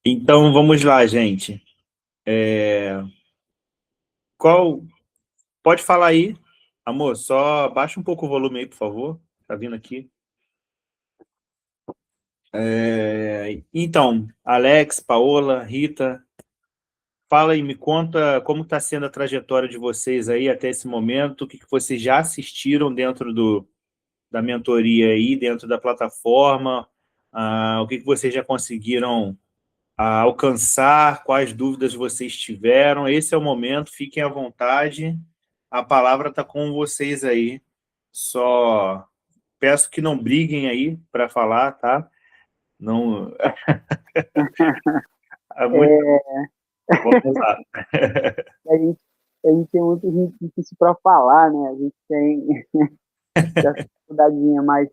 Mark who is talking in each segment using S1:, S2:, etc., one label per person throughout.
S1: Então, vamos lá, gente. Qual... Pode falar aí, amor, só baixa um pouco o volume aí, por favor. Tá vindo aqui. Então, Alex, Paola, Rita, fala aí, me conta como está sendo a trajetória de vocês aí até esse momento, o que vocês já assistiram dentro da mentoria aí, dentro da plataforma, o que vocês já conseguiram alcançar, quais dúvidas vocês tiveram. Esse é o momento, fiquem à vontade, a palavra está com vocês aí. Só peço que não briguem aí para falar, tá? Não... É muito... Vamos lá.
S2: A gente, a gente tem muito difícil para falar, né? A gente tem essa dificuldadezinha, mas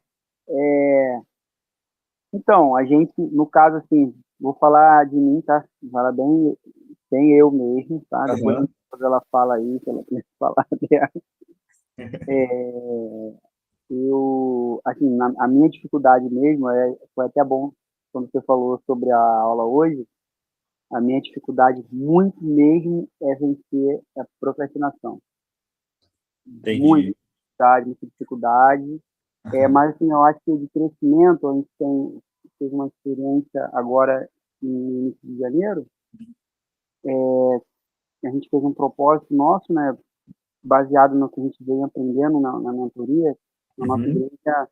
S2: então, a gente, no caso, assim, vou falar de mim, tá? Vou falar bem eu mesmo, tá? Depois
S1: Aham.
S2: ela fala aí, que ela tem que falar dela. Eu, assim, a minha dificuldade mesmo, foi até bom quando você falou sobre a aula hoje, a minha dificuldade muito mesmo é vencer a procrastinação. Muita
S1: Entendi.
S2: dificuldade, muita dificuldade.
S1: Aham.
S2: Mas, assim, eu acho que de crescimento, a gente teve uma experiência agora no início de janeiro, a gente fez um propósito nosso, né, baseado no que a gente veio aprendendo na mentoria. Na nossa
S1: Uhum.
S2: igreja,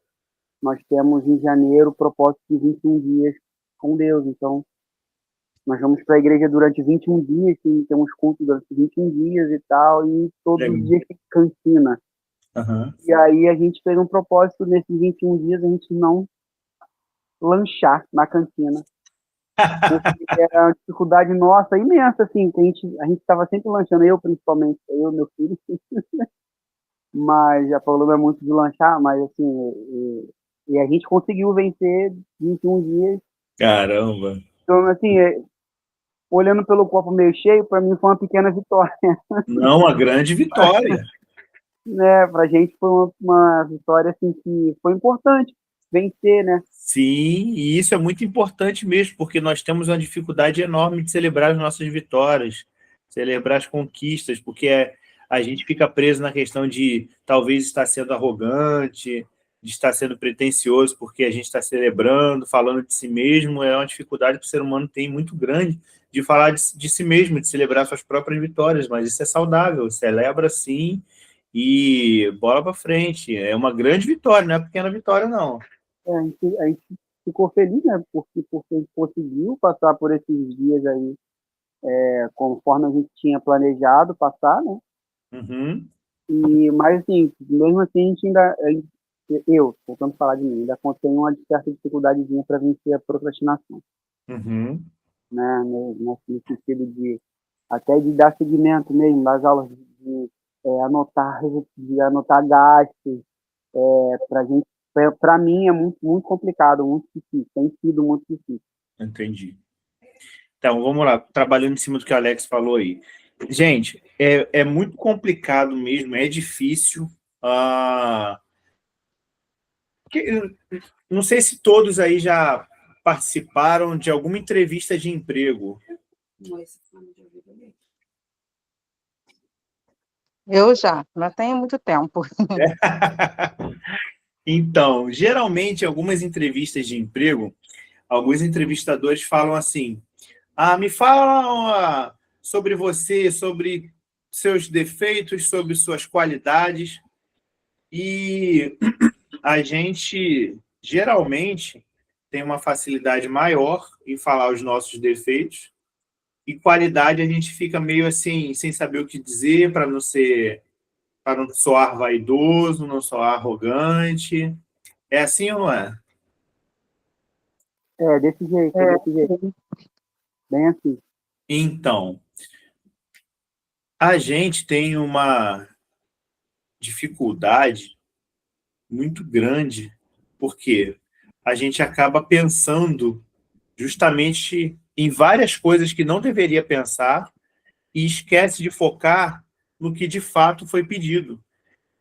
S2: nós temos em janeiro o propósito de 21 dias com Deus. Então, nós vamos para a igreja durante 21 dias, temos culto durante 21 dias e tal, e todos os
S1: Legal.
S2: dias tem cantina.
S1: Aham.
S2: E aí a gente fez um propósito nesses 21 dias, a gente não lanchar na cantina, porque era uma dificuldade nossa imensa, assim, que a gente estava sempre lanchando, eu principalmente, eu e meu filho, mas a Paula não é muito de lanchar, mas assim, e a gente conseguiu vencer 21 dias.
S1: Caramba.
S2: Então, assim, olhando pelo copo meio cheio, para mim foi uma pequena vitória,
S1: Não, uma grande vitória.
S2: né? Para a gente foi uma vitória assim que foi importante vencer, né?
S1: Sim, e isso é muito importante mesmo, porque nós temos uma dificuldade enorme de celebrar as nossas vitórias, celebrar as conquistas, porque a gente fica preso na questão de talvez estar sendo arrogante, de estar sendo pretensioso, porque a gente está celebrando, falando de si mesmo. É uma dificuldade que o ser humano tem muito grande de falar de si mesmo, de celebrar suas próprias vitórias, mas isso é saudável, celebra sim, e bola para frente. É uma grande vitória, não é pequena vitória, não.
S2: A gente ficou feliz, né? Porque a gente conseguiu passar por esses dias aí, conforme a gente tinha planejado passar, né?
S1: Uhum.
S2: Mas assim, mesmo assim, eu, tentando falar de mim, ainda tenho uma certa dificuldadezinha para vencer a procrastinação,
S1: Uhum.
S2: né? No sentido até de dar seguimento mesmo das aulas, de anotar gastos, para gente, para mim é muito, muito complicado, muito difícil, tem sido muito difícil.
S1: Entendi. Então, vamos lá, trabalhando em cima do que o Alex falou aí. Gente, é muito complicado mesmo, é difícil. Ah, não sei se todos aí já participaram de alguma entrevista de emprego.
S3: Eu já tenho muito tempo.
S1: Então, geralmente, algumas entrevistas de emprego, alguns entrevistadores falam assim: me fala sobre você, sobre seus defeitos, sobre suas qualidades. E a gente, geralmente, tem uma facilidade maior em falar os nossos defeitos, e qualidade a gente fica meio assim, sem saber o que dizer, para não soar vaidoso, não soar arrogante. É assim ou não é?
S2: Desse jeito, bem assim.
S1: Então, a gente tem uma dificuldade muito grande, porque a gente acaba pensando justamente em várias coisas que não deveria pensar e esquece de focar no que de fato foi pedido.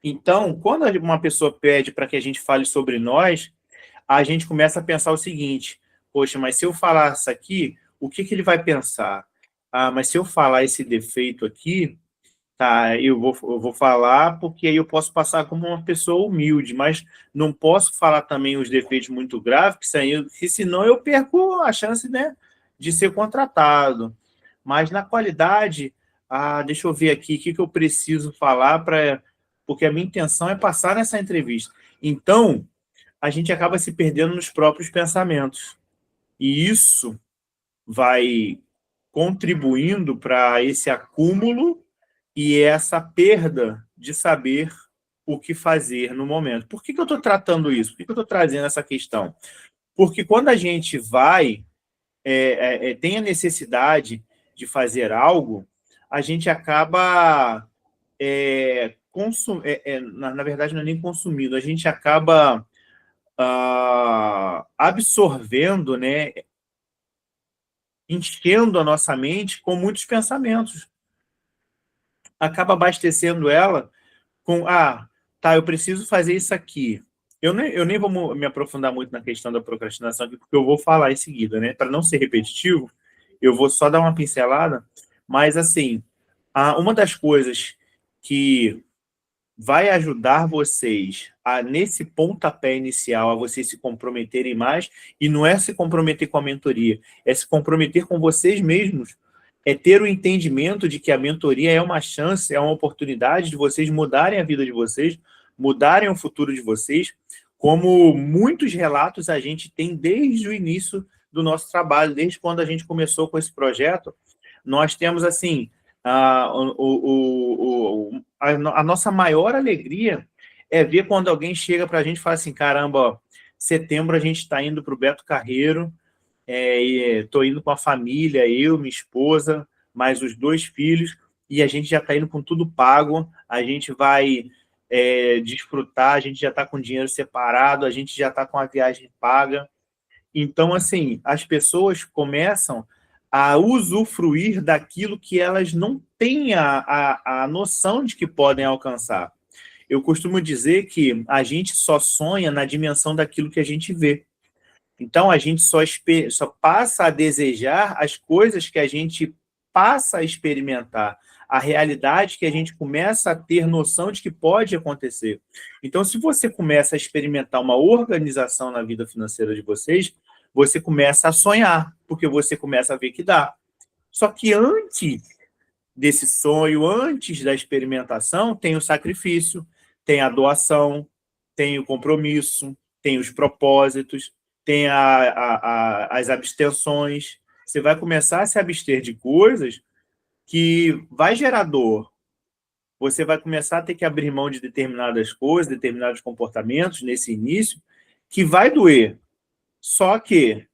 S1: Então, quando uma pessoa pede para que a gente fale sobre nós, a gente começa a pensar o seguinte: poxa, mas se eu falar isso aqui, o que ele vai pensar? Ah, mas se eu falar esse defeito aqui, tá, eu vou falar porque aí eu posso passar como uma pessoa humilde, mas não posso falar também os defeitos muito graves, que senão eu perco a chance, né, de ser contratado. Mas na qualidade, deixa eu ver aqui o que eu preciso falar porque a minha intenção é passar nessa entrevista. Então, a gente acaba se perdendo nos próprios pensamentos. E isso vai contribuindo para esse acúmulo e essa perda de saber o que fazer no momento. Por que eu estou tratando isso? Por que eu estou trazendo essa questão? Porque quando a gente tem a necessidade de fazer algo, a gente acaba na verdade não é nem consumindo, a gente acaba absorvendo, né, enchendo a nossa mente com muitos pensamentos. Acaba abastecendo ela com, tá, eu preciso fazer isso aqui. Eu nem vou me aprofundar muito na questão da procrastinação aqui, porque eu vou falar em seguida, né? Para não ser repetitivo, eu vou só dar uma pincelada, mas, assim, uma das coisas que vai ajudar vocês nesse pontapé inicial, a vocês se comprometerem mais, e não é se comprometer com a mentoria, é se comprometer com vocês mesmos, é ter o entendimento de que a mentoria é uma chance, é uma oportunidade de vocês mudarem a vida de vocês, mudarem o futuro de vocês, como muitos relatos a gente tem desde o início do nosso trabalho, desde quando a gente começou com esse projeto, nós temos, assim, a nossa maior alegria é ver quando alguém chega para a gente e fala assim, caramba, ó, setembro a gente está indo para o Beto Carreiro, estou indo com a família, eu, minha esposa, mais os 2 filhos, e a gente já está indo com tudo pago, a gente vai desfrutar, a gente já está com dinheiro separado, a gente já está com a viagem paga. Então, assim, as pessoas começam a usufruir daquilo que elas não têm a noção de que podem alcançar. Eu costumo dizer que a gente só sonha na dimensão daquilo que a gente vê. Então, a gente só passa a desejar as coisas que a gente passa a experimentar, a realidade que a gente começa a ter noção de que pode acontecer. Então, se você começa a experimentar uma organização na vida financeira de vocês, você começa a sonhar, porque você começa a ver que dá. Só que antes desse sonho, antes da experimentação, tem o sacrifício, tem a doação, tem o compromisso, tem os propósitos, tem as abstenções. Você vai começar a se abster de coisas que vai gerar dor. Você vai começar a ter que abrir mão de determinadas coisas, determinados comportamentos nesse início, que vai doer. Só que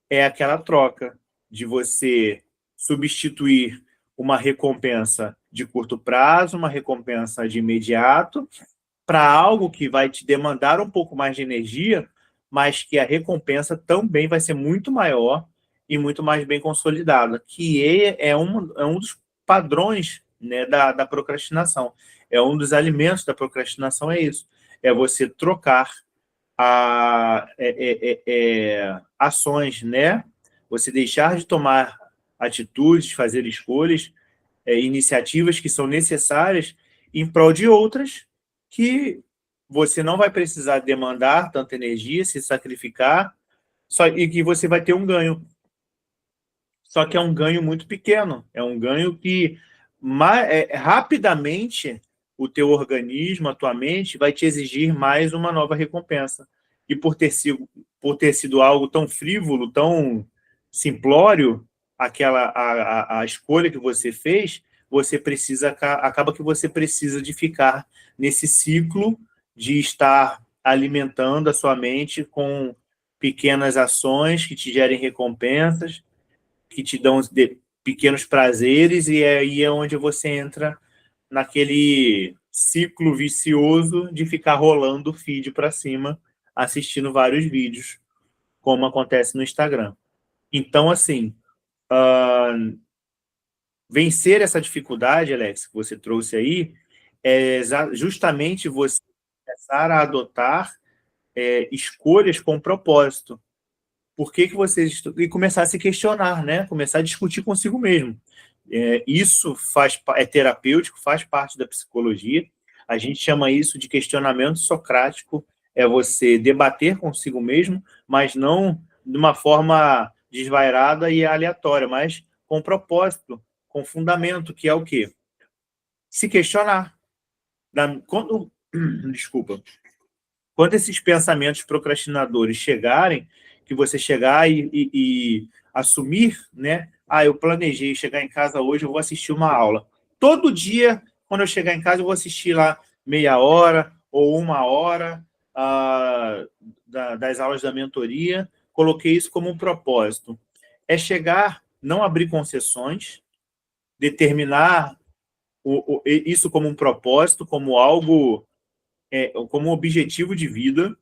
S1: é aquela troca de você substituir uma recompensa de curto prazo, uma recompensa de imediato, para algo que vai te demandar um pouco mais de energia, mas que a recompensa também vai ser muito maior e muito mais bem consolidada, que é um dos padrões, né, da procrastinação. É um dos alimentos da procrastinação, é isso. É você trocar ações, né? Você deixar de tomar atitudes, fazer escolhas, iniciativas que são necessárias em prol de outras que você não vai precisar demandar tanta energia, se sacrificar, e que você vai ter um ganho. Só que é um ganho muito pequeno, é um ganho que rapidamente o teu organismo, a tua mente, vai te exigir mais uma nova recompensa. E por ter sido algo tão frívolo, tão simplório, a escolha que você fez, acaba que você precisa de ficar nesse ciclo de estar alimentando a sua mente com pequenas ações que te gerem recompensas, que te dão pequenos prazeres, e aí é onde você entra naquele ciclo vicioso de ficar rolando o feed para cima, assistindo vários vídeos, como acontece no Instagram. Então, assim, vencer essa dificuldade, Alex, que você trouxe aí, é justamente você começar a adotar escolhas com propósito. por que vocês... E começar a se questionar, né? Começar a discutir consigo mesmo. Isso é terapêutico, faz parte da psicologia. A gente chama isso de questionamento socrático, é você debater consigo mesmo, mas não de uma forma desvairada e aleatória, mas com propósito, com fundamento, que é o quê? Se questionar. Desculpa. Quando esses pensamentos procrastinadores chegarem, que você chegar e assumir, né? Eu planejei chegar em casa hoje, eu vou assistir uma aula. Todo dia, quando eu chegar em casa, eu vou assistir lá meia hora ou uma hora das aulas da mentoria. Coloquei isso como um propósito. É chegar, não abrir concessões, determinar isso como um propósito, como algo, como um objetivo de vida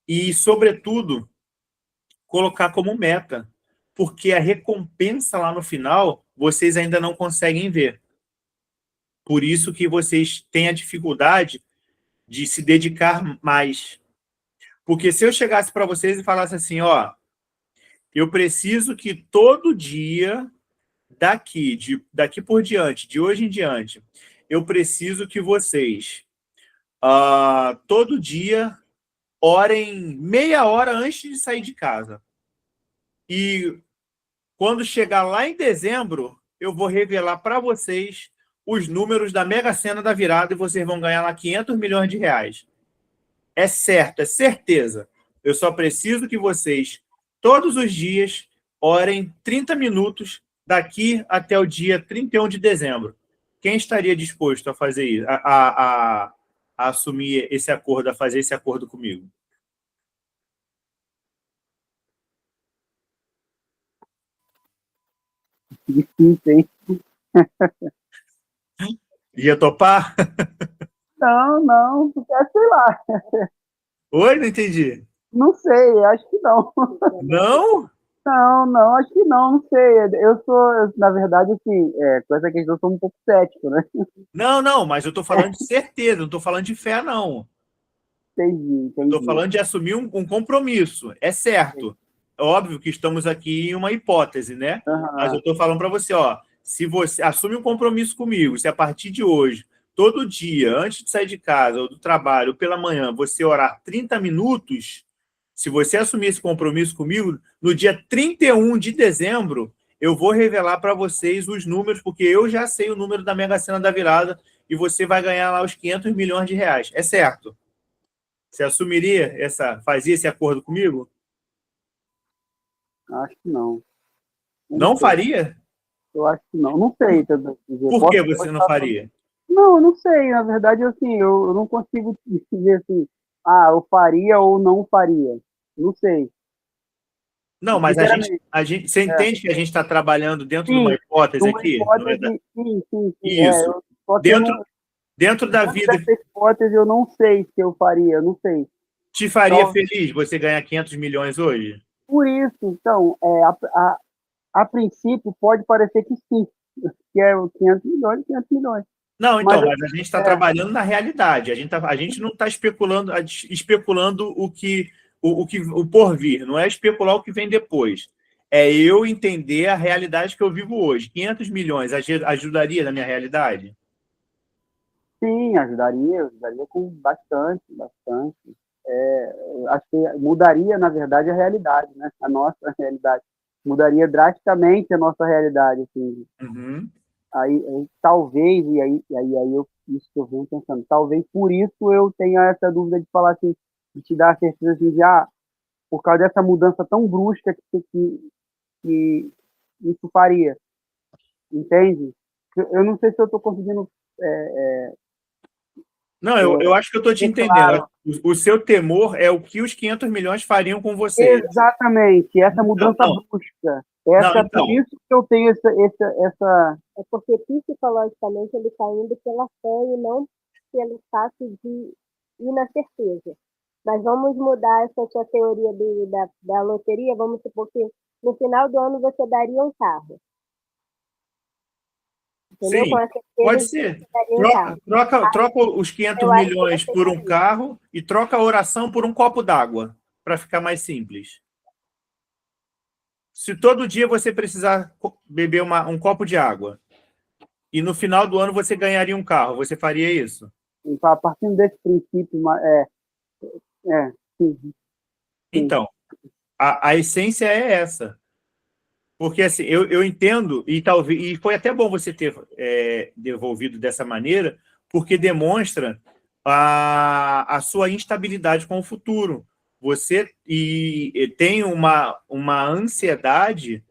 S1: e, sobretudo, colocar como meta, porque a recompensa lá no final vocês ainda não conseguem ver. Por isso que vocês têm a dificuldade de se dedicar mais. Porque se eu chegasse para vocês e falasse assim, eu preciso que todo dia, daqui por diante, de hoje em diante, eu preciso que vocês, todo dia, orem meia hora antes de sair de casa. E quando chegar lá em dezembro, eu vou revelar para vocês os números da Mega Sena da virada e vocês vão ganhar lá 500 milhões de reais. É certo, é certeza. Eu só preciso que vocês, todos os dias, orem 30 minutos daqui até o dia 31 de dezembro. Quem estaria disposto a fazer isso, a assumir esse acordo, a fazer esse acordo comigo?
S2: Difícil, hein?
S1: Ia topar?
S2: Não, porque sei lá.
S1: Oi, não entendi.
S2: Não sei, acho que não.
S1: Não?
S2: Não, acho que não sei. Na verdade, assim, com essa questão eu sou um pouco cético, né?
S1: Não, mas eu estou falando de certeza, não estou falando de fé, não.
S2: Entendi.
S1: Estou falando de assumir um compromisso. É certo. É óbvio que estamos aqui em uma hipótese, né? Mas eu estou falando para você, se você assume um compromisso comigo, se a partir de hoje, todo dia, antes de sair de casa ou do trabalho, ou pela manhã, você orar 30 minutos, se você assumir esse compromisso comigo, no dia 31 de dezembro, eu vou revelar para vocês os números, porque eu já sei o número da Mega Sena da virada e você vai ganhar lá os 500 milhões de reais. É certo. Você assumiria fazia esse acordo comigo?
S2: Acho que não.
S1: Não faria?
S2: Eu acho que não. Não sei.
S1: Por que você não faria?
S2: Não, eu não sei. Na verdade, assim, eu não consigo dizer assim, eu faria ou não faria. Não sei.
S1: Não, mas você entende que a gente está trabalhando dentro de uma hipótese aqui?
S2: Sim.
S1: Isso. Dentro da vida.
S2: Essa hipótese eu não sei se eu faria, eu não sei.
S1: Te faria feliz você ganhar 500 milhões hoje?
S2: Por isso, então, a princípio pode parecer que sim, que é 500 milhões.
S1: Não, então, mas a gente está trabalhando na realidade. A gente não está especulando o porvir, não é especular o que vem depois. É eu entender a realidade que eu vivo hoje. 500 milhões ajudaria na minha realidade?
S2: Sim, ajudaria com bastante. Acho que mudaria, na verdade, a realidade, né? A nossa realidade. Mudaria drasticamente a nossa realidade, assim.
S1: Uhum.
S2: Aí talvez, isso que eu venho pensando, talvez por isso eu tenha essa dúvida de falar assim, de te dar a certeza assim, de, por causa dessa mudança tão brusca que isso faria. Entende? Eu não sei se eu estou conseguindo...
S1: Não, eu acho que eu estou te entendendo. Claro. O seu temor é o que os 500 milhões fariam com você.
S2: Exatamente, essa mudança brusca. Por isso que eu tenho essa...
S4: É porque psicologicamente ele está indo pela fé e não pelo fato de ir na certeza. Mas vamos mudar essa sua teoria da loteria, vamos supor que no final do ano você daria um carro.
S1: Entendeu? Sim, pode ser. Troca os 500 milhões por um carro e troca a oração por um copo d'água, para ficar mais simples. se todo dia você precisar beber um copo de água e no final do ano você ganharia um carro, você faria isso?
S2: Então, a partir desse princípio, sim, sim.
S1: Então, a essência é essa. Porque assim, eu entendo, e talvez, e foi até bom você ter devolvido dessa maneira, porque demonstra a sua instabilidade com o futuro. Você tem uma ansiedade,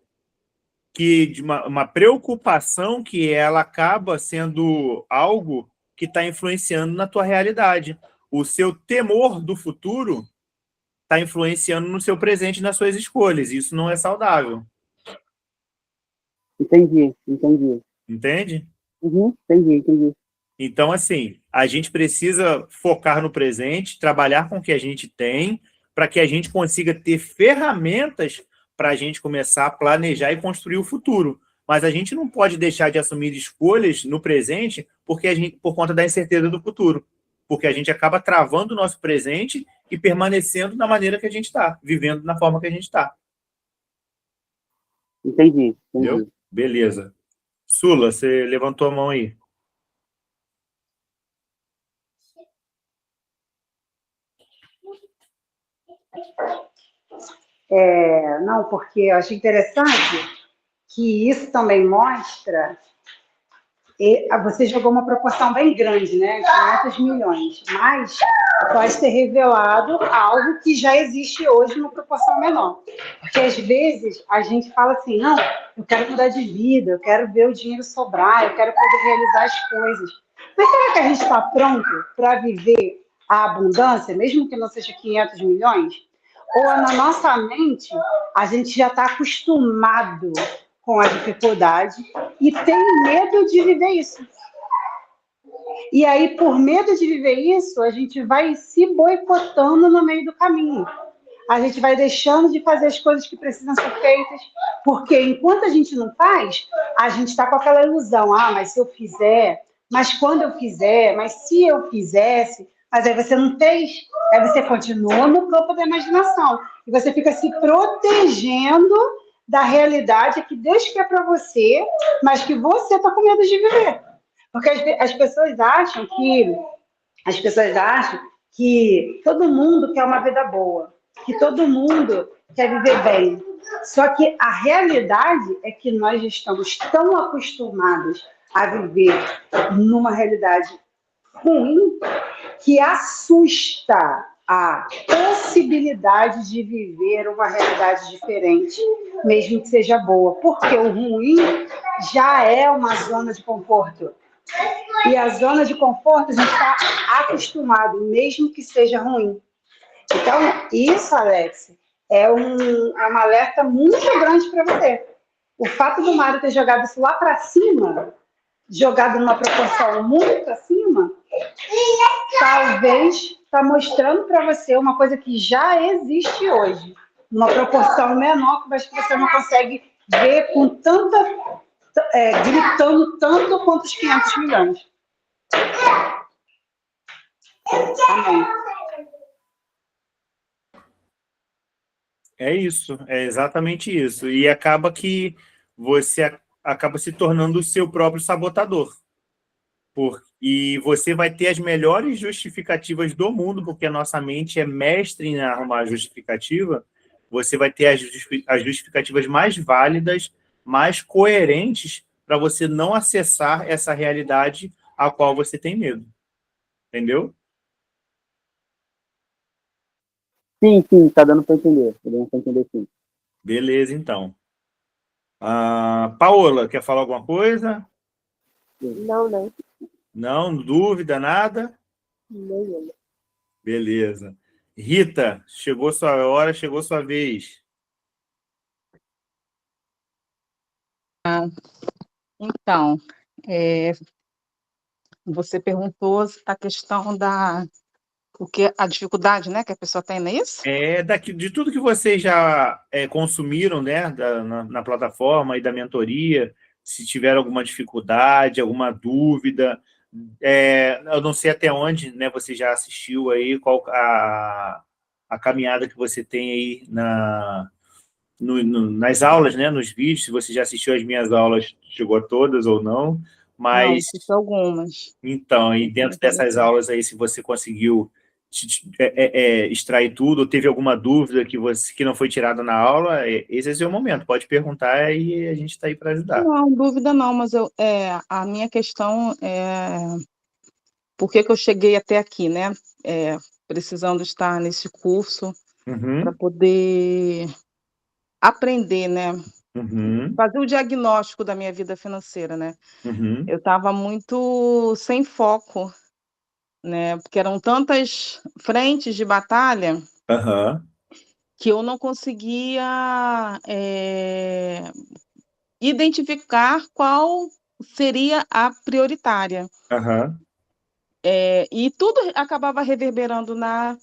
S1: de uma preocupação que ela acaba sendo algo que está influenciando na tua realidade. O seu temor do futuro está influenciando no seu presente e nas suas escolhas. Isso não é saudável.
S2: Entendi.
S1: Entende?
S2: Entendi.
S1: Então, assim, a gente precisa focar no presente, trabalhar com o que a gente tem, para que a gente consiga ter ferramentas para a gente começar a planejar e construir o futuro. Mas a gente não pode deixar de assumir escolhas no presente por conta da incerteza do futuro. Porque a gente acaba travando o nosso presente e permanecendo da maneira que a gente está, vivendo da forma que a gente está.
S2: Entendi.
S1: Entendeu? Beleza. Sula, você levantou a mão aí.
S5: Não, porque eu achei interessante que isso também mostra. Você jogou uma proporção bem grande, né? 500 milhões, mas pode ter revelado algo que já existe hoje numa proporção menor. Porque às vezes a gente fala assim, não, eu quero mudar de vida, eu quero ver o dinheiro sobrar, eu quero poder realizar as coisas. Mas será que a gente está pronto para viver a abundância, mesmo que não seja 500 milhões? Ou na nossa mente, a gente já está acostumado com a dificuldade e tem medo de viver isso. E aí, por medo de viver isso, a gente vai se boicotando no meio do caminho. A gente vai deixando de fazer as coisas que precisam ser feitas, porque enquanto a gente não faz, a gente está com aquela ilusão, mas se eu fizer, mas quando eu fizer, mas se eu fizesse, mas aí você não fez, aí você continua no campo da imaginação, e você fica se protegendo da realidade que Deus quer para você, mas que você está com medo de viver. Porque as pessoas acham que todo mundo quer uma vida boa, que todo mundo quer viver bem. Só que a realidade é que nós estamos tão acostumados a viver numa realidade ruim que assusta a possibilidade de viver uma realidade diferente, mesmo que seja boa, porque o ruim já é uma zona de conforto. E a zona de conforto a gente está acostumado, mesmo que seja ruim. Então, isso, Alex, é um alerta muito grande para você. O fato do Mário ter jogado isso lá para cima, jogado numa proporção muito acima, talvez está mostrando para você uma coisa que já existe hoje, numa proporção menor, mas que você não consegue ver com tanta, gritando tanto quanto os 500 milhões. Amém.
S1: É isso, é exatamente isso. E acaba que você acaba se tornando o seu próprio sabotador. E você vai ter as melhores justificativas do mundo, porque a nossa mente é mestre em arrumar justificativa. Você vai ter as justificativas mais válidas, mais coerentes, para você não acessar essa realidade a qual você tem medo. Entendeu?
S2: Sim, tá dando para entender. Tá dando para entender, sim.
S1: Beleza, então. Paola, quer falar alguma coisa?
S4: Não.
S1: Não, dúvida, nada?
S4: Nenhuma.
S1: Beleza. Rita, chegou sua hora, chegou sua vez.
S3: Então, você perguntou a questão a dificuldade, né, que a pessoa tem, não é isso?
S1: De tudo que vocês já consumiram, né, na plataforma e da mentoria, se tiver alguma dificuldade, alguma dúvida, eu não sei até onde, né, você já assistiu aí, qual a caminhada que você tem aí nas aulas, né, nos vídeos, se você já assistiu às minhas aulas, chegou a todas ou não,
S3: Não,
S1: mas,
S3: assisti algumas.
S1: então, e dentro dessas aulas aí, se você conseguiu extrair tudo, ou teve alguma dúvida que não foi tirada na aula, esse é o seu momento, pode perguntar e a gente está aí para ajudar.
S3: Não, dúvida não, mas a minha questão é por que eu cheguei até aqui, né? Precisando estar nesse curso para
S1: Uhum,
S3: poder aprender, né?
S1: uhum,
S3: Fazer o diagnóstico da minha vida financeira, né?
S1: uhum,
S3: Eu estava muito sem foco, né? Porque eram tantas frentes de batalha
S1: aham,
S3: que eu não conseguia identificar qual seria a prioritária.
S1: aham,
S3: E tudo acabava reverberando na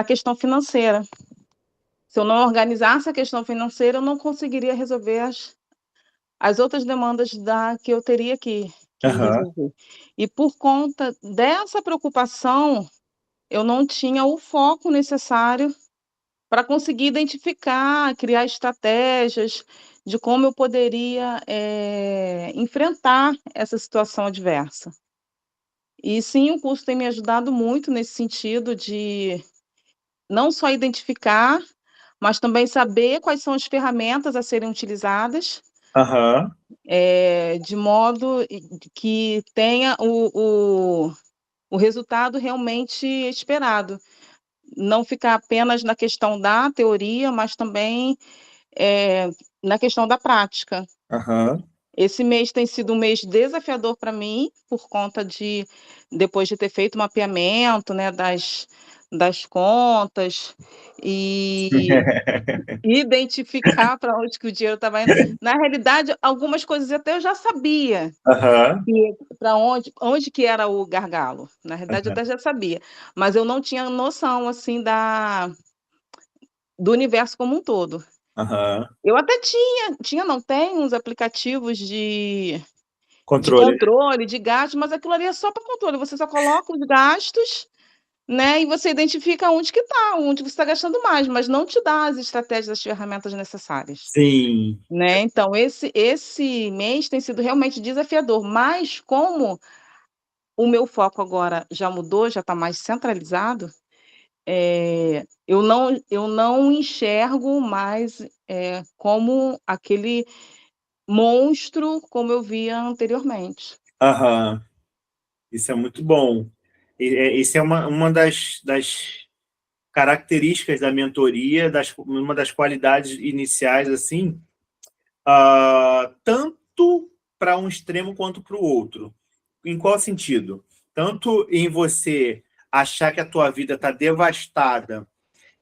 S3: questão financeira. Se eu não organizasse a questão financeira, eu não conseguiria resolver as outras demandas que eu teria que
S1: aham,
S3: resolver. E por conta dessa preocupação, eu não tinha o foco necessário para conseguir identificar, criar estratégias de como eu poderia enfrentar essa situação adversa. E sim, o curso tem me ajudado muito nesse sentido de não só identificar, mas também saber quais são as ferramentas a serem utilizadas,
S1: aham,
S3: de modo que tenha o resultado realmente esperado. Não ficar apenas na questão da teoria, mas também na questão da prática.
S1: aham,
S3: Esse mês tem sido um mês desafiador para mim, por conta depois de ter feito o mapeamento, né, das contas e identificar para onde que o dinheiro estava indo. Na realidade, algumas coisas até eu já sabia
S1: aham,
S3: para onde que era o gargalo. Na realidade, eu até já sabia, mas eu não tinha noção assim do universo como um todo.
S1: aham.
S3: Eu até não, tem uns aplicativos de
S1: Controle.
S3: controle de gastos, mas aquilo ali é só para controle. Você só coloca os gastos, né, e você identifica onde que está, onde você está gastando mais, mas não te dá as estratégias, as ferramentas necessárias.
S1: Sim.
S3: Né? Então, esse mês tem sido realmente desafiador, mas como o meu foco agora já mudou, já está mais centralizado, eu não enxergo mais como aquele monstro como eu via anteriormente.
S1: Aham. Isso é muito bom. Isso é uma das características da mentoria, uma das qualidades iniciais, assim, tanto para um extremo quanto para o outro. Em qual sentido? Tanto em você achar que a tua vida está devastada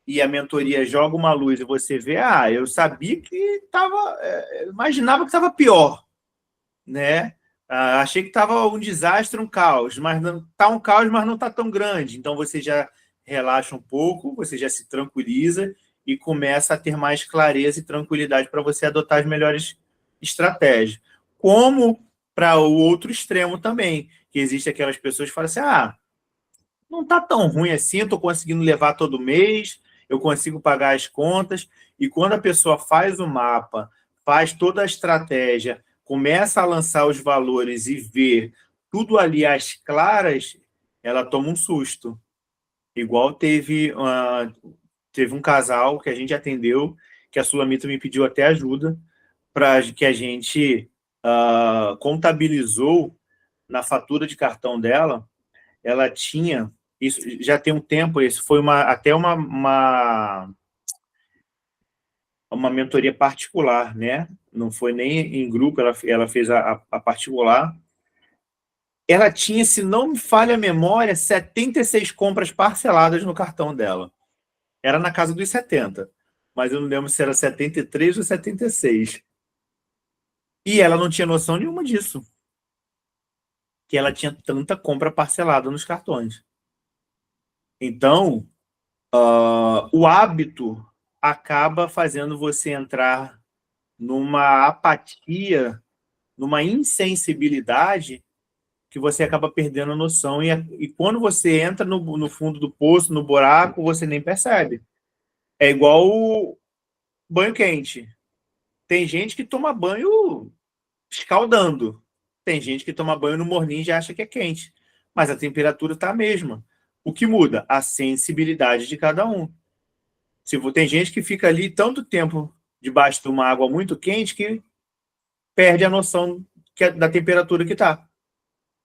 S1: e a mentoria joga uma luz e você vê, eu sabia que estava, imaginava que estava pior, né? Achei que estava um desastre, um caos, mas não está um caos, mas não está tão grande. Então você já relaxa um pouco, você já se tranquiliza e começa a ter mais clareza e tranquilidade para você adotar as melhores estratégias. Como para o outro extremo também, que existe aquelas pessoas que falam assim, não está tão ruim assim, eu estou conseguindo levar todo mês, eu consigo pagar as contas, e quando a pessoa faz o mapa, faz toda a estratégia, começa a lançar os valores e vê tudo ali às claras, ela toma um susto. Igual teve um casal que a gente atendeu, que a Sulamita me pediu até ajuda, para que a gente contabilizou na fatura de cartão dela. Ela tinha, isso já tem um tempo, isso foi até uma mentoria particular, né? Não foi nem em grupo, ela fez a particular. Ela tinha, se não me falha a memória, 76 compras parceladas no cartão dela. Era na casa dos 70, mas eu não lembro se era 73 ou 76. E ela não tinha noção nenhuma disso, que ela tinha tanta compra parcelada nos cartões. Então, o hábito acaba fazendo você entrar numa apatia, numa insensibilidade, que você acaba perdendo a noção. E quando você entra no fundo do poço, no buraco, você nem percebe. É igual banho quente. Tem gente que toma banho escaldando. Tem gente que toma banho no morninho e já acha que é quente. Mas a temperatura está a mesma. O que muda? A sensibilidade de cada um. Tem gente que fica ali tanto tempo debaixo de uma água muito quente que perde a noção da temperatura que está.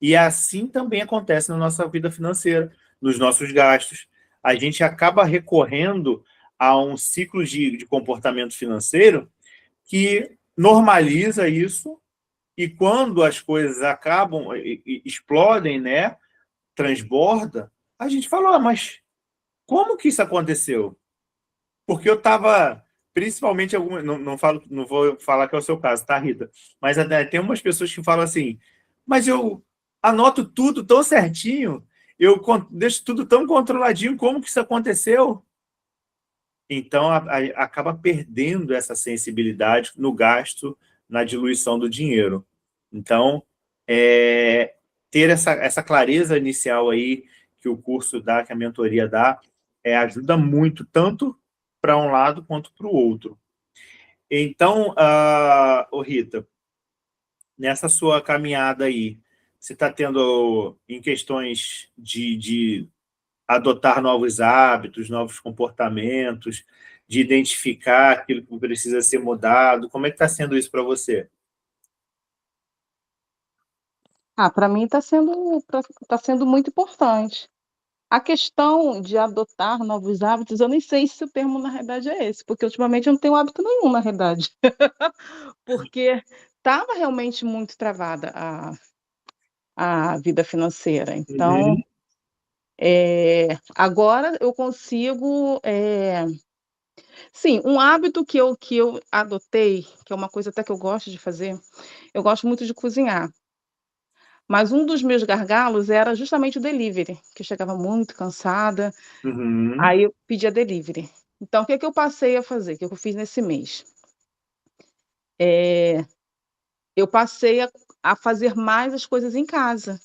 S1: E assim também acontece na nossa vida financeira, nos nossos gastos. A gente acaba recorrendo a um ciclo de comportamento financeiro que normaliza isso, e quando as coisas acabam, explodem, né, transborda, a gente fala, mas como que isso aconteceu? Porque eu estava, principalmente, não vou falar que é o seu caso, tá, Rita? Mas tem umas pessoas que falam assim, mas eu anoto tudo tão certinho, eu deixo tudo tão controladinho, como que isso aconteceu? Então, acaba perdendo essa sensibilidade no gasto, na diluição do dinheiro. Então, ter essa clareza inicial aí que o curso dá, que a mentoria dá, ajuda muito, tanto para um lado quanto para o outro. Então, Rita, nessa sua caminhada aí, você está tendo, em questões de adotar novos hábitos, novos comportamentos, de identificar aquilo que precisa ser mudado, como é que está sendo isso para você?
S3: Para mim tá sendo muito importante. A questão de adotar novos hábitos, eu nem sei se o termo na realidade é esse, porque ultimamente eu não tenho hábito nenhum, na realidade. Porque estava realmente muito travada a vida financeira. Então,
S1: Uhum.
S3: agora eu consigo. Sim, um hábito que eu adotei, que é uma coisa até que eu gosto de fazer, eu gosto muito de cozinhar. Mas um dos meus gargalos era justamente o delivery, que eu chegava muito cansada,
S1: Uhum.
S3: aí eu pedia delivery. Então, o que eu passei a fazer? O que eu fiz nesse mês? Eu passei a fazer mais as coisas em casa,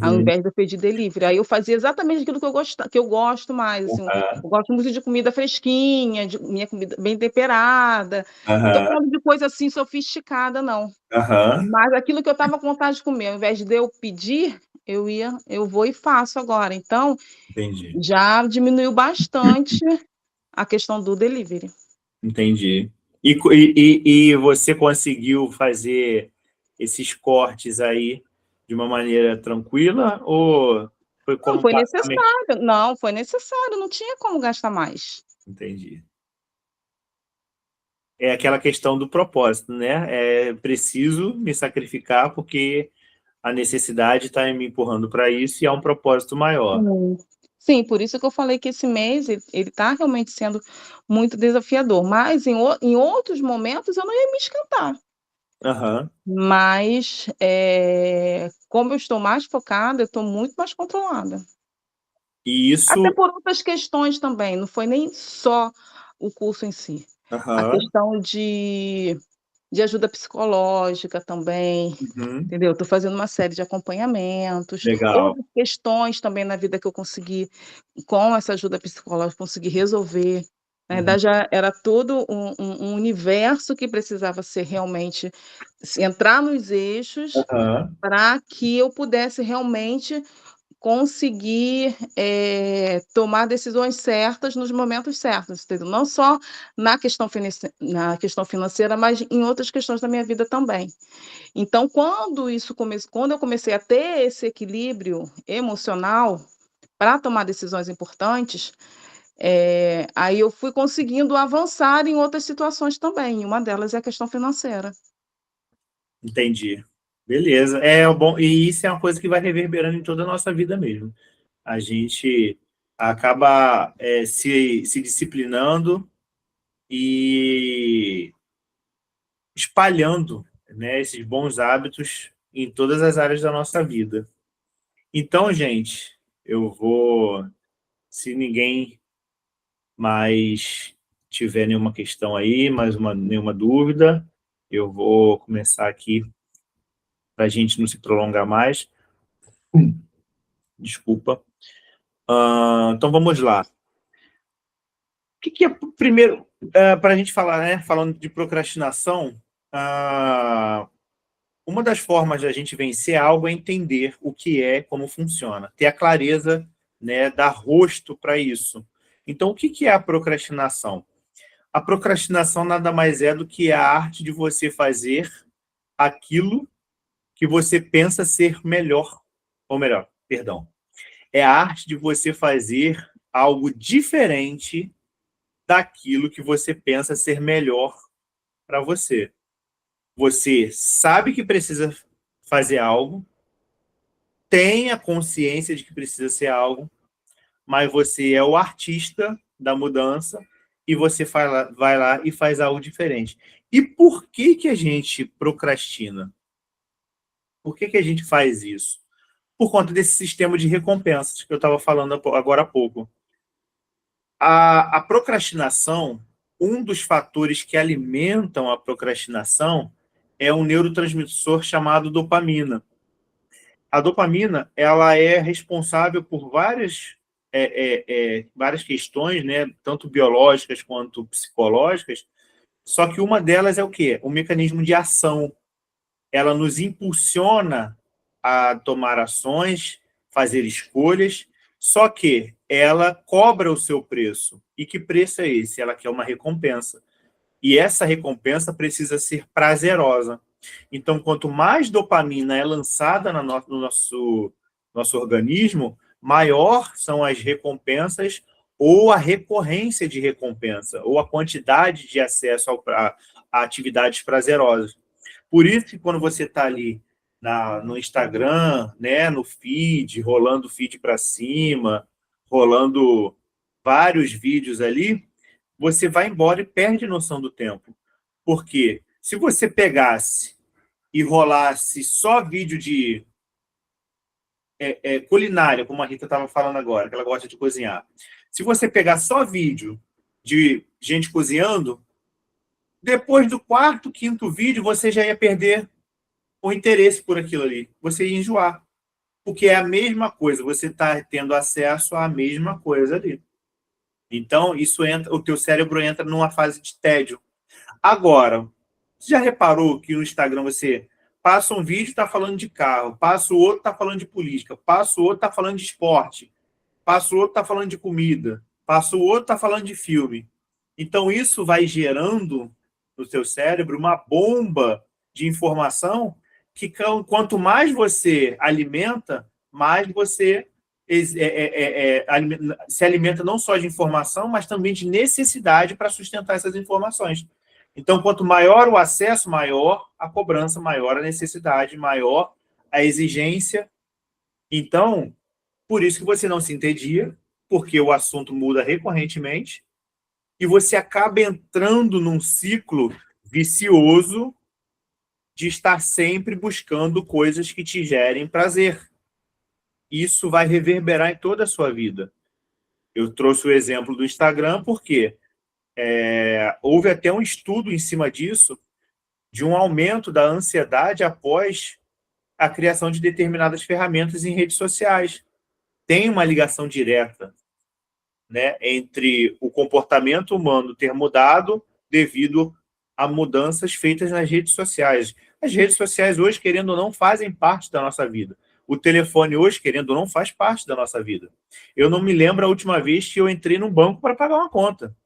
S3: ao
S1: Uhum.
S3: invés de eu pedir delivery. Aí eu fazia exatamente aquilo que eu gosto mais, assim,
S1: Aham.
S3: eu gosto muito de comida fresquinha, de minha comida bem temperada. Não estou
S1: Aham.
S3: falando de coisa assim sofisticada, não.
S1: Aham.
S3: Mas aquilo que eu estava com vontade de comer, ao invés de eu pedir, eu vou e faço agora. Então,
S1: Entendi.
S3: já diminuiu bastante a questão do delivery.
S1: Entendi. E você conseguiu fazer esses cortes aí de uma maneira tranquila ou foi
S3: Não,
S1: como
S3: foi
S1: passar
S3: necessário. Não, foi necessário, não tinha como gastar mais.
S1: Entendi. É aquela questão do propósito, né? É preciso me sacrificar porque a necessidade está me empurrando para isso e há um propósito maior.
S3: Sim, por isso que eu falei que esse mês ele está realmente sendo muito desafiador, mas em outros momentos eu não ia me esquentar.
S1: Aham.
S3: Mas, como eu estou mais focada, eu estou muito mais controlada.
S1: E
S3: Até
S1: isso...
S3: por outras questões também, não foi nem só o curso em si. A
S1: Aham.
S3: questão de ajuda psicológica também,
S1: Uhum.
S3: entendeu? Estou fazendo uma série de acompanhamentos,
S1: Legal.
S3: outras questões também na vida que eu consegui, com essa ajuda psicológica, consegui resolver. Na
S1: Uhum.
S3: verdade, já era todo um universo que precisava ser realmente entrar nos eixos
S1: Aham.
S3: para que eu pudesse realmente conseguir, tomar decisões certas nos momentos certos, entendeu? Não só na questão financeira, mas em outras questões da minha vida também. Então, quando eu comecei a ter esse equilíbrio emocional para tomar decisões importantes, aí eu fui conseguindo avançar em outras situações também, e uma delas é a questão financeira.
S1: Entendi. Beleza. É bom, e isso é uma coisa que vai reverberando em toda a nossa vida mesmo. A gente acaba se disciplinando e espalhando, né, esses bons hábitos em todas as áreas da nossa vida. Então, gente, eu vou, se ninguém mais tiver nenhuma questão aí, nenhuma dúvida, eu vou começar aqui para a gente não se prolongar mais. Desculpa. Então, vamos lá. que é, primeiro, para a gente falar, né, falando de procrastinação, uma das formas de a gente vencer algo é entender o que é, como funciona, ter a clareza, né, dar rosto para isso. Então, o que é a procrastinação? A procrastinação nada mais é do que a arte de você fazer aquilo que você pensa ser melhor, ou melhor, perdão, é a arte de você fazer algo diferente daquilo que você pensa ser melhor para você. Você sabe que precisa fazer algo, tem a consciência de que precisa ser algo, mas você é o artista da mudança e você vai lá e faz algo diferente. E por que a gente procrastina? Por que a gente faz isso? Por conta desse sistema de recompensas que eu estava falando agora há pouco. A procrastinação, um dos fatores que alimentam a procrastinação é um neurotransmissor chamado dopamina. A dopamina, ela é responsável por várias questões, né, tanto biológicas quanto psicológicas, só que uma delas é o quê? O mecanismo de ação. Ela nos impulsiona a tomar ações, fazer escolhas, só que ela cobra o seu preço. E que preço é esse? Ela quer uma recompensa. E essa recompensa precisa ser prazerosa. Então, quanto mais dopamina é lançada no nosso organismo, maior são as recompensas ou a recorrência de recompensa, ou a quantidade de acesso a atividades prazerosas. Por isso que quando você está ali no Instagram, né, no feed, rolando o feed para cima, rolando vários vídeos ali, você vai embora e perde noção do tempo. Porque se você pegasse e rolasse só vídeo de culinária, como a Rita estava falando agora, que ela gosta de cozinhar. Se você pegar só vídeo de gente cozinhando, depois do quarto, quinto vídeo, você já ia perder o interesse por aquilo ali. Você ia enjoar. Porque é a mesma coisa, você está tendo acesso à mesma coisa ali. Então, o teu cérebro entra numa fase de tédio. Agora, você já reparou que no Instagram você passa um vídeo e está falando de carro, passa o outro está falando de política, passa o outro está falando de esporte, passa o outro está falando de comida, passa o outro está falando de filme. Então, isso vai gerando no seu cérebro uma bomba de informação que, quanto mais você alimenta, mais você se alimenta não só de informação, mas também de necessidade para sustentar essas informações. Então, quanto maior o acesso, maior a cobrança, maior a necessidade, maior a exigência. Então, por isso que você não se entedia, porque o assunto muda recorrentemente, e você acaba entrando num ciclo vicioso de estar sempre buscando coisas que te gerem prazer. Isso vai reverberar em toda a sua vida. Eu trouxe o exemplo do Instagram porque houve até um estudo em cima disso, de um aumento da ansiedade após a criação de determinadas ferramentas em redes sociais. Tem uma ligação direta, né, entre o comportamento humano ter mudado devido a mudanças feitas nas redes sociais. As redes sociais hoje, querendo ou não, fazem parte da nossa vida. O telefone hoje, querendo ou não, faz parte da nossa vida. Eu não me lembro a última vez que eu entrei num banco para pagar uma conta.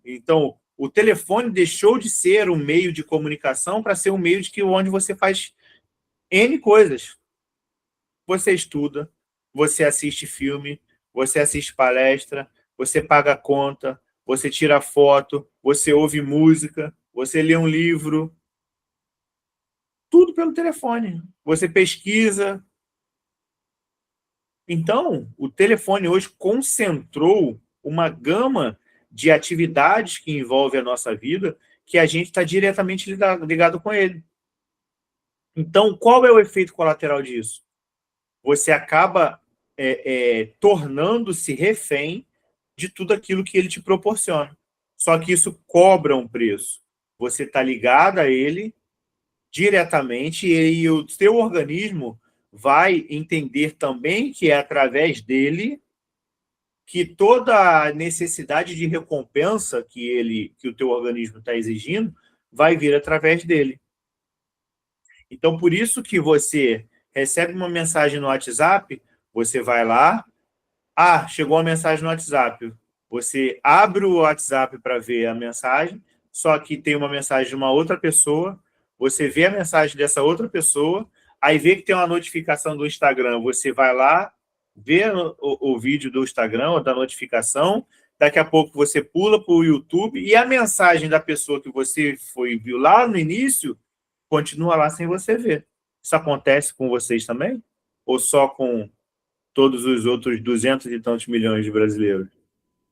S1: Então, o telefone deixou de ser um meio de comunicação para ser um meio onde você faz N coisas. Você estuda, você assiste filme, você assiste palestra, você paga conta, você tira foto, você ouve música, você lê um livro. Tudo pelo telefone. Você pesquisa. Então, o telefone hoje concentrou uma gama de atividades que envolve a nossa vida que a gente está diretamente ligado com ele. Então, qual é o efeito colateral disso? Você acaba tornando-se refém de tudo aquilo que ele te proporciona. Só que isso cobra um preço. Você está ligado a ele diretamente e o seu organismo vai entender também que é através dele que toda a necessidade de recompensa que o teu organismo está exigindo vai vir através dele. Então, por isso que você recebe uma mensagem no WhatsApp, você vai lá, chegou uma mensagem no WhatsApp, você abre o WhatsApp para ver a mensagem, só que tem uma mensagem de uma outra pessoa, você vê a mensagem dessa outra pessoa, aí vê que tem uma notificação do Instagram, você vai lá, vê o vídeo do Instagram ou da notificação, daqui a pouco você pula para o YouTube e a mensagem da pessoa que você viu lá no início continua lá sem você ver. Isso acontece com vocês também? Ou só com todos os outros 200 e tantos milhões de brasileiros?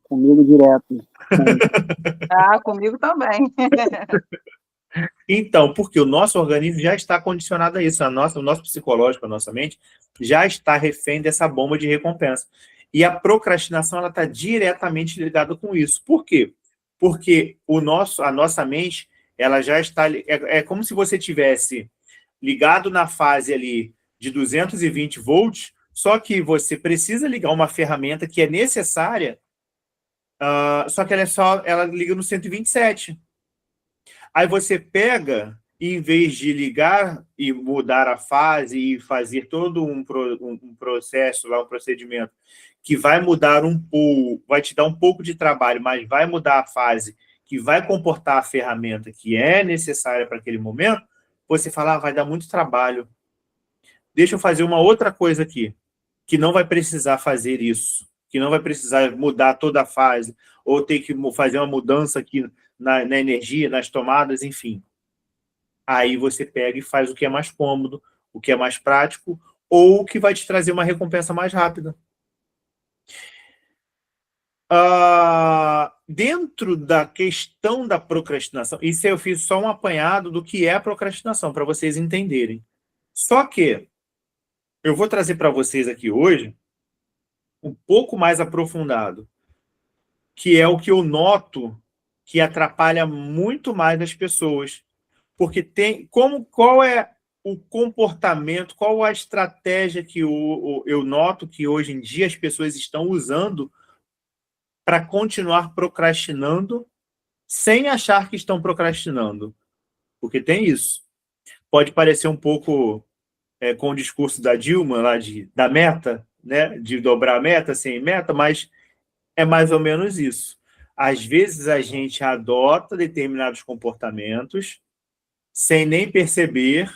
S2: Comigo direto.
S3: Comigo também.
S1: Então, porque o nosso organismo já está condicionado a isso, o nosso psicológico, a nossa mente, já está refém dessa bomba de recompensa. E a procrastinação está diretamente ligada com isso. Por quê? Porque a nossa mente, ela já está... É como se você tivesse ligado na fase ali de 220 volts, só que você precisa ligar uma ferramenta que é necessária, só que ela liga no 127. Aí você pega, e em vez de ligar e mudar a fase e fazer todo um processo, um procedimento que vai mudar vai te dar um pouco de trabalho, mas vai mudar a fase, que vai comportar a ferramenta que é necessária para aquele momento, você fala, vai dar muito trabalho. Deixa eu fazer uma outra coisa aqui, que não vai precisar fazer isso, que não vai precisar mudar toda a fase, ou ter que fazer uma mudança aqui na energia, nas tomadas, enfim. Aí você pega e faz o que é mais cômodo, o que é mais prático, ou o que vai te trazer uma recompensa mais rápida. Dentro da questão da procrastinação, isso eu fiz só um apanhado do que é a procrastinação, para vocês entenderem. Só que eu vou trazer para vocês aqui hoje um pouco mais aprofundado, que é o que eu noto que atrapalha muito mais as pessoas. Porque qual é o comportamento, qual a estratégia que eu noto que hoje em dia as pessoas estão usando para continuar procrastinando sem achar que estão procrastinando? Porque tem isso. Pode parecer um pouco com o discurso da Dilma, lá da meta, né? De dobrar a meta, sem meta, mas é mais ou menos isso. Às vezes a gente adota determinados comportamentos sem nem perceber,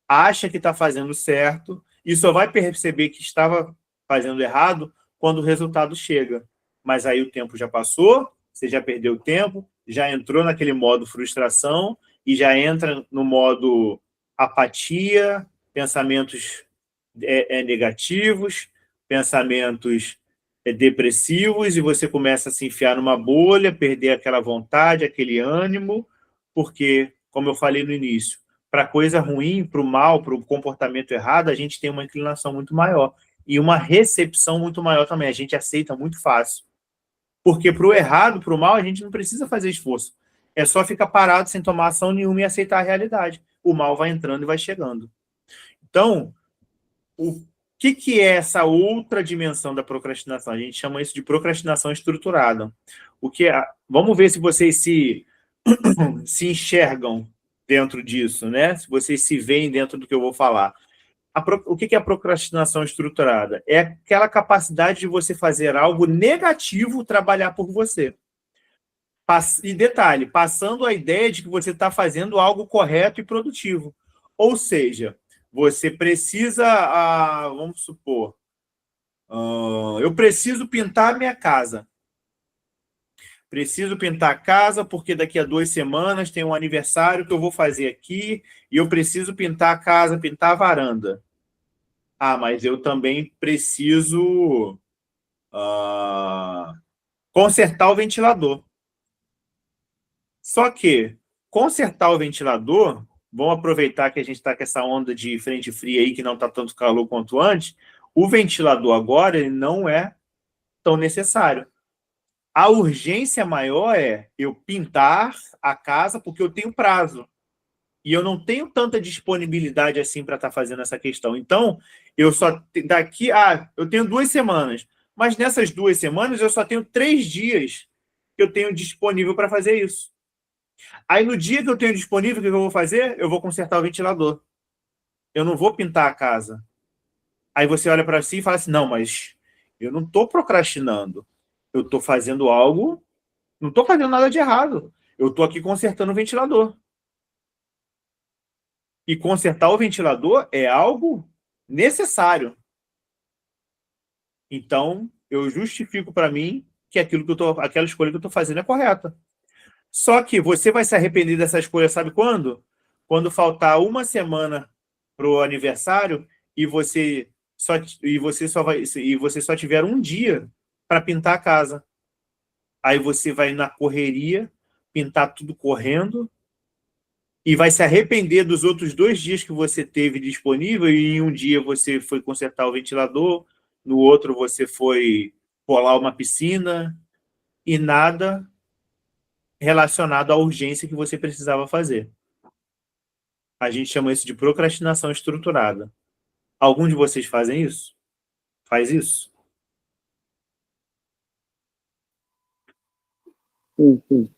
S1: acha que está fazendo certo e só vai perceber que estava fazendo errado quando o resultado chega. Mas aí o tempo já passou, você já perdeu tempo, já entrou naquele modo frustração e já entra no modo apatia, pensamentos negativos, pensamentos depressivos, e você começa a se enfiar numa bolha, perder aquela vontade, aquele ânimo, porque, como eu falei no início, para coisa ruim, para o mal, para o comportamento errado, a gente tem uma inclinação muito maior e uma recepção muito maior também. A gente aceita muito fácil. Porque para o errado, para o mal, a gente não precisa fazer esforço. É só ficar parado sem tomar ação nenhuma e aceitar a realidade. O mal vai entrando e vai chegando. Então, o que é essa outra dimensão da procrastinação? A gente chama isso de procrastinação estruturada. Vamos ver se vocês se enxergam dentro disso, né? Se vocês se veem dentro do que eu vou falar. O que é a procrastinação estruturada? É aquela capacidade de você fazer algo negativo trabalhar por você. E detalhe, passando a ideia de que você está fazendo algo correto e produtivo. Ou seja, você precisa, vamos supor, eu preciso pintar a minha casa. Preciso pintar a casa porque daqui a 2 semanas tem um aniversário que eu vou fazer aqui e eu preciso pintar a casa, pintar a varanda. Mas eu também preciso consertar o ventilador. Só que consertar o ventilador, vamos aproveitar que a gente está com essa onda de frente fria aí, que não está tanto calor quanto antes, o ventilador agora ele não é tão necessário. A urgência maior é eu pintar a casa porque eu tenho prazo. E eu não tenho tanta disponibilidade assim para estar fazendo essa questão. Então, eu tenho 2 semanas. Mas nessas 2 semanas, eu só tenho 3 dias que eu tenho disponível para fazer isso. Aí, no dia que eu tenho disponível, o que eu vou fazer? Eu vou consertar o ventilador. Eu não vou pintar a casa. Aí você olha para si e fala assim, não, mas eu não estou procrastinando. Eu estou fazendo algo, não estou fazendo nada de errado. Eu estou aqui consertando o ventilador. E consertar o ventilador é algo necessário. Então, eu justifico para mim que aquela escolha que eu estou fazendo é correta. Só que você vai se arrepender dessa escolha, sabe quando? Quando faltar 1 semana para o aniversário e você só tiver 1 dia para pintar a casa. Aí você vai na correria, pintar tudo correndo, e vai se arrepender dos outros 2 dias que você teve disponível, e em um dia você foi consertar o ventilador, no outro você foi colar uma piscina, e nada relacionado à urgência que você precisava fazer. A gente chama isso de procrastinação estruturada. Algum de vocês fazem isso? Faz isso?
S2: Sim.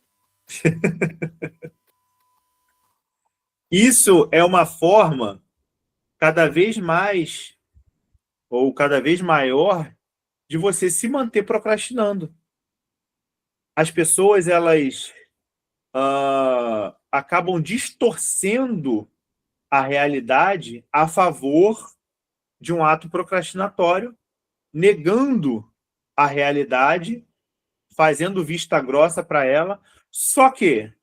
S1: Isso é uma forma cada vez mais ou cada vez maior de você se manter procrastinando. As pessoas, elas acabam distorcendo a realidade a favor de um ato procrastinatório, negando a realidade, fazendo vista grossa para ela, só que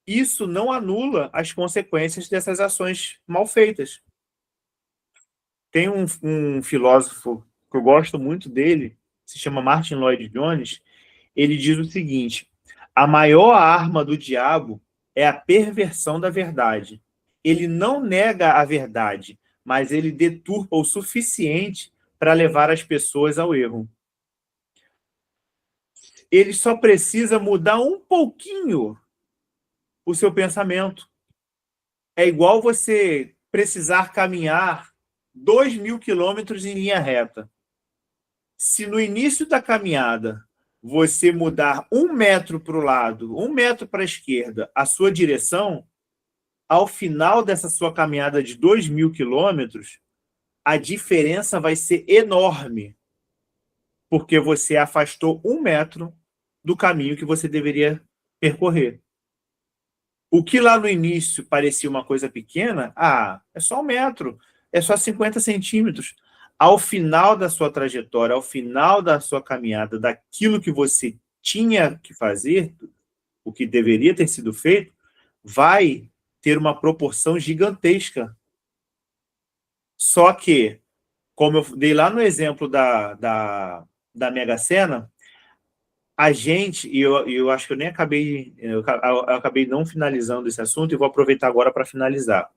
S1: isso não anula as consequências dessas ações mal feitas. Tem um filósofo que eu gosto muito dele, se chama Martin Lloyd Jones, ele diz o seguinte: a maior arma do diabo é a perversão da verdade. Ele não nega a verdade, mas ele deturpa o suficiente para levar as pessoas ao erro. Ele só precisa mudar um pouquinho o seu pensamento. É igual você precisar caminhar 2.000 quilômetros em linha reta. Se no início da caminhada você mudar 1 metro para o lado, 1 metro para a esquerda, a sua direção, ao final dessa sua caminhada de 2.000 quilômetros, a diferença vai ser enorme, porque você afastou 1 metro do caminho que você deveria percorrer. O que lá no início parecia uma coisa pequena, é só 1 metro, é só 50 centímetros. Ao final da sua trajetória, ao final da sua caminhada, daquilo que você tinha que fazer, o que deveria ter sido feito, vai ter uma proporção gigantesca. Só que, como eu dei lá no exemplo da Mega Sena, a gente, e eu acho que eu nem acabei, eu acabei não finalizando esse assunto, e vou aproveitar agora para finalizar.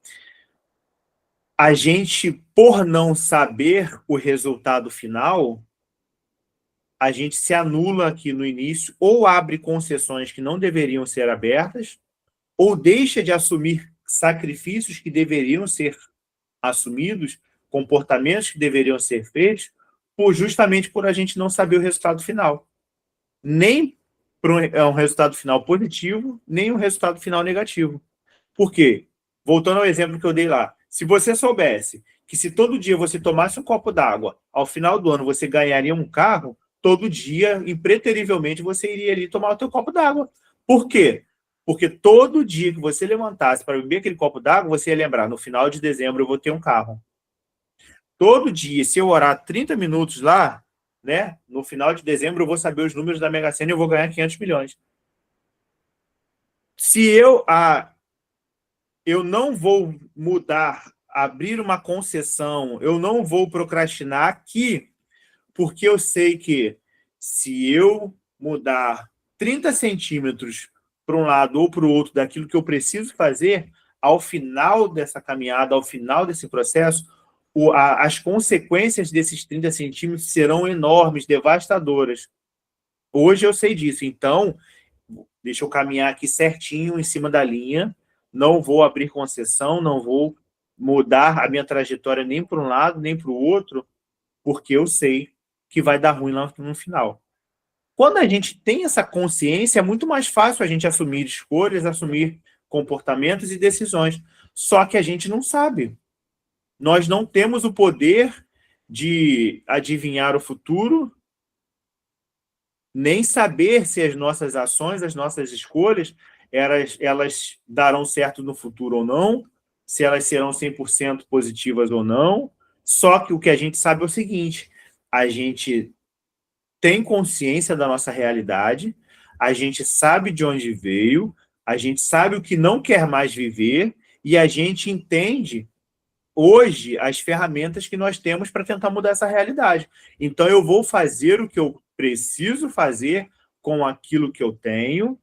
S1: A gente, por não saber o resultado final, a gente se anula aqui no início, ou abre concessões que não deveriam ser abertas, ou deixa de assumir sacrifícios que deveriam ser assumidos, comportamentos que deveriam ser feitos, justamente por a gente não saber o resultado final. Nem um resultado final positivo, nem um resultado final negativo. Por quê? Voltando ao exemplo que eu dei lá, se você soubesse que se todo dia você tomasse um copo d'água, ao final do ano você ganharia um carro, todo dia, impreterivelmente, você iria ali tomar o seu copo d'água. Por quê? Porque todo dia que você levantasse para beber aquele copo d'água, você ia lembrar, no final de dezembro eu vou ter um carro. Todo dia, se eu orar 30 minutos lá, né, no final de dezembro eu vou saber os números da Mega Sena e eu vou ganhar 500 milhões. Se eu não vou mudar, abrir uma concessão, eu não vou procrastinar aqui, porque eu sei que se eu mudar 30 centímetros para um lado ou para o outro daquilo que eu preciso fazer, ao final dessa caminhada, ao final desse processo, as consequências desses 30 centímetros serão enormes, devastadoras. Hoje eu sei disso, então, deixa eu caminhar aqui certinho em cima da linha, não vou abrir concessão, não vou mudar a minha trajetória nem para um lado, nem para o outro, porque eu sei que vai dar ruim lá no final. Quando a gente tem essa consciência, é muito mais fácil a gente assumir escolhas, assumir comportamentos e decisões. Só que a gente não sabe. Nós não temos o poder de adivinhar o futuro, nem saber se as nossas ações, as nossas escolhas, elas darão certo no futuro ou não, se elas serão 100% positivas ou não. Só que o que a gente sabe é o seguinte: a gente tem consciência da nossa realidade, a gente sabe de onde veio, a gente sabe o que não quer mais viver e a gente entende hoje as ferramentas que nós temos para tentar mudar essa realidade. Então, eu vou fazer o que eu preciso fazer com aquilo que eu tenho,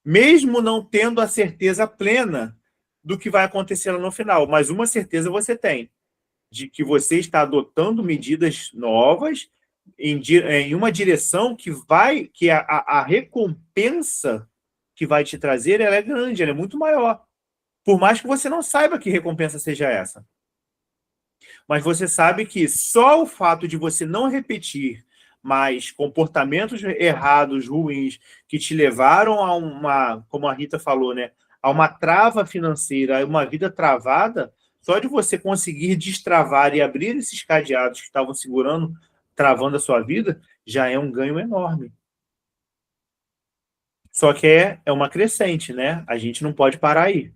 S1: mesmo não tendo a certeza plena do que vai acontecer lá no final. Mas uma certeza você tem, de que você está adotando medidas novas em uma direção que a recompensa que vai te trazer, ela é grande, ela é muito maior. Por mais que você não saiba que recompensa seja essa. Mas você sabe que só o fato de você não repetir mais comportamentos errados, ruins, que te levaram a uma, como a Rita falou, né, a uma trava financeira, a uma vida travada, só de você conseguir destravar e abrir esses cadeados que estavam segurando, travando a sua vida, já é um ganho enorme. Só que é uma crescente, né? A gente não pode parar aí.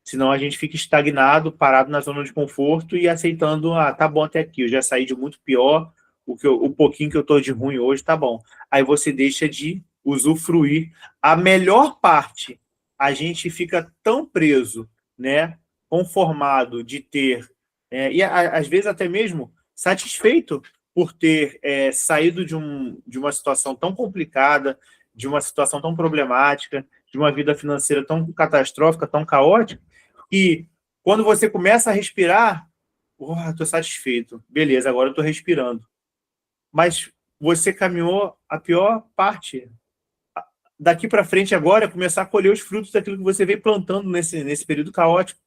S1: Senão a gente fica estagnado, parado na zona de conforto e aceitando, tá bom até aqui, eu já saí de muito pior, o pouquinho que eu estou de ruim hoje tá bom. Aí você deixa de usufruir. A melhor parte, a gente fica tão preso, né, conformado de ter, e às vezes até mesmo satisfeito por ter saído de uma situação tão complicada, de uma situação tão problemática, de uma vida financeira tão catastrófica, tão caótica, e quando você começa a respirar, estou satisfeito, beleza, agora eu estou respirando. Mas você caminhou a pior parte. Daqui para frente agora é começar a colher os frutos daquilo que você veio plantando nesse período caótico.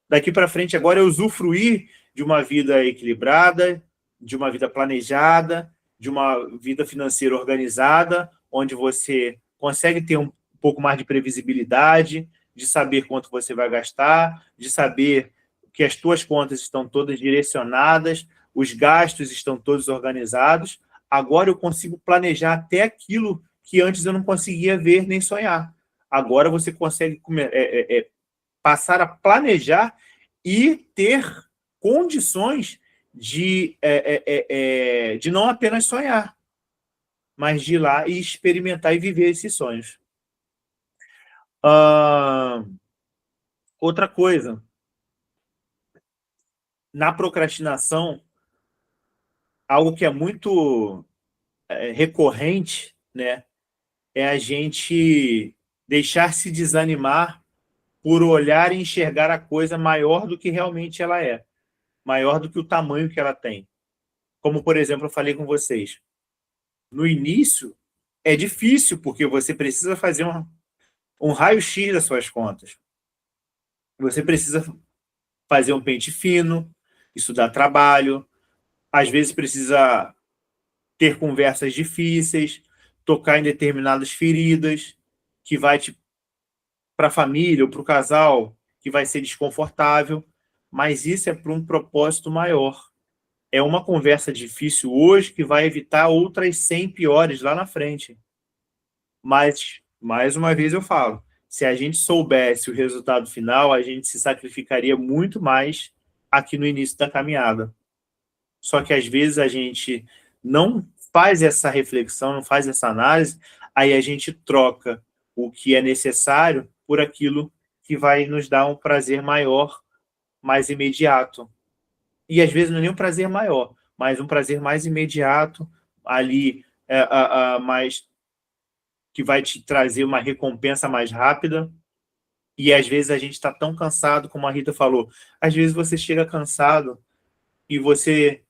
S1: Daqui para frente agora é usufruir de uma vida equilibrada, de uma vida planejada, de uma vida financeira organizada, onde você consegue ter um pouco mais de previsibilidade, de saber quanto você vai gastar, de saber que as tuas contas estão todas direcionadas, os gastos estão todos organizados. Agora eu consigo planejar até aquilo que antes eu não conseguia ver nem sonhar. Agora você consegue passar a planejar e ter condições de não apenas sonhar, mas de ir lá e experimentar e viver esses sonhos. Outra coisa, na procrastinação, algo que é muito recorrente, né, é a gente deixar se desanimar por olhar e enxergar a coisa maior do que realmente ela é, maior do que o tamanho que ela tem. Como, por exemplo, eu falei com vocês, no início é difícil, porque você precisa fazer um raio-x das suas contas. Você precisa fazer um pente fino, isso dá trabalho, às vezes precisa ter conversas difíceis, tocar em determinadas feridas, que vai para a família ou para o casal, que vai ser desconfortável, mas isso é para um propósito maior. É uma conversa difícil hoje que vai evitar outras 100 piores lá na frente. Mas, mais uma vez eu falo, se a gente soubesse o resultado final, a gente se sacrificaria muito mais aqui no início da caminhada. Só que às vezes a gente não faz essa reflexão, não faz essa análise, aí a gente troca o que é necessário por aquilo que vai nos dar um prazer maior, mais imediato. E às vezes não é nem um prazer maior, mas um prazer mais imediato, ali, mais que vai te trazer uma recompensa mais rápida. E às vezes a gente está tão cansado, como a Rita falou, às vezes você chega cansado e você,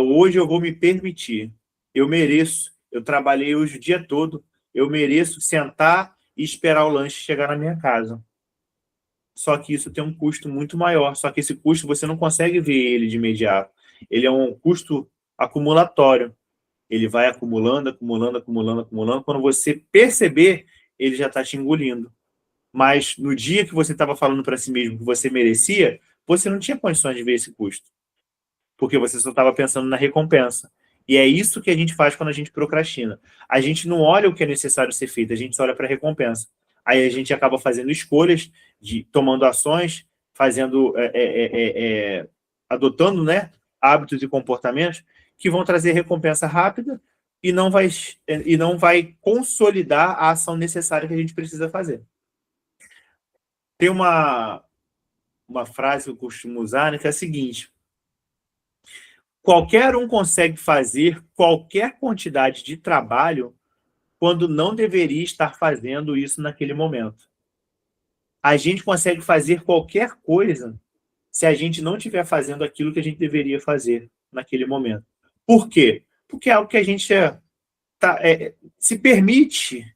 S1: hoje eu vou me permitir, eu mereço, eu trabalhei hoje o dia todo, eu mereço sentar e esperar o lanche chegar na minha casa. Só que isso tem um custo muito maior, só que esse custo você não consegue ver ele de imediato. Ele é um custo acumulatório. Ele vai acumulando, acumulando, acumulando, acumulando. Quando você perceber, ele já está te engolindo. Mas no dia que você estava falando para si mesmo que você merecia, você não tinha condições de ver esse custo. Porque você só estava pensando na recompensa. E é isso que a gente faz quando a gente procrastina. A gente não olha o que é necessário ser feito, a gente só olha para a recompensa. Aí a gente acaba fazendo escolhas, tomando ações, fazendo, adotando, né, hábitos e comportamentos que vão trazer recompensa rápida e não vai consolidar a ação necessária que a gente precisa fazer. Tem uma frase que eu costumo usar, né, que é a seguinte: qualquer um consegue fazer qualquer quantidade de trabalho quando não deveria estar fazendo isso naquele momento. A gente consegue fazer qualquer coisa se a gente não estiver fazendo aquilo que a gente deveria fazer naquele momento. Por quê? Porque é algo que a gente se permite,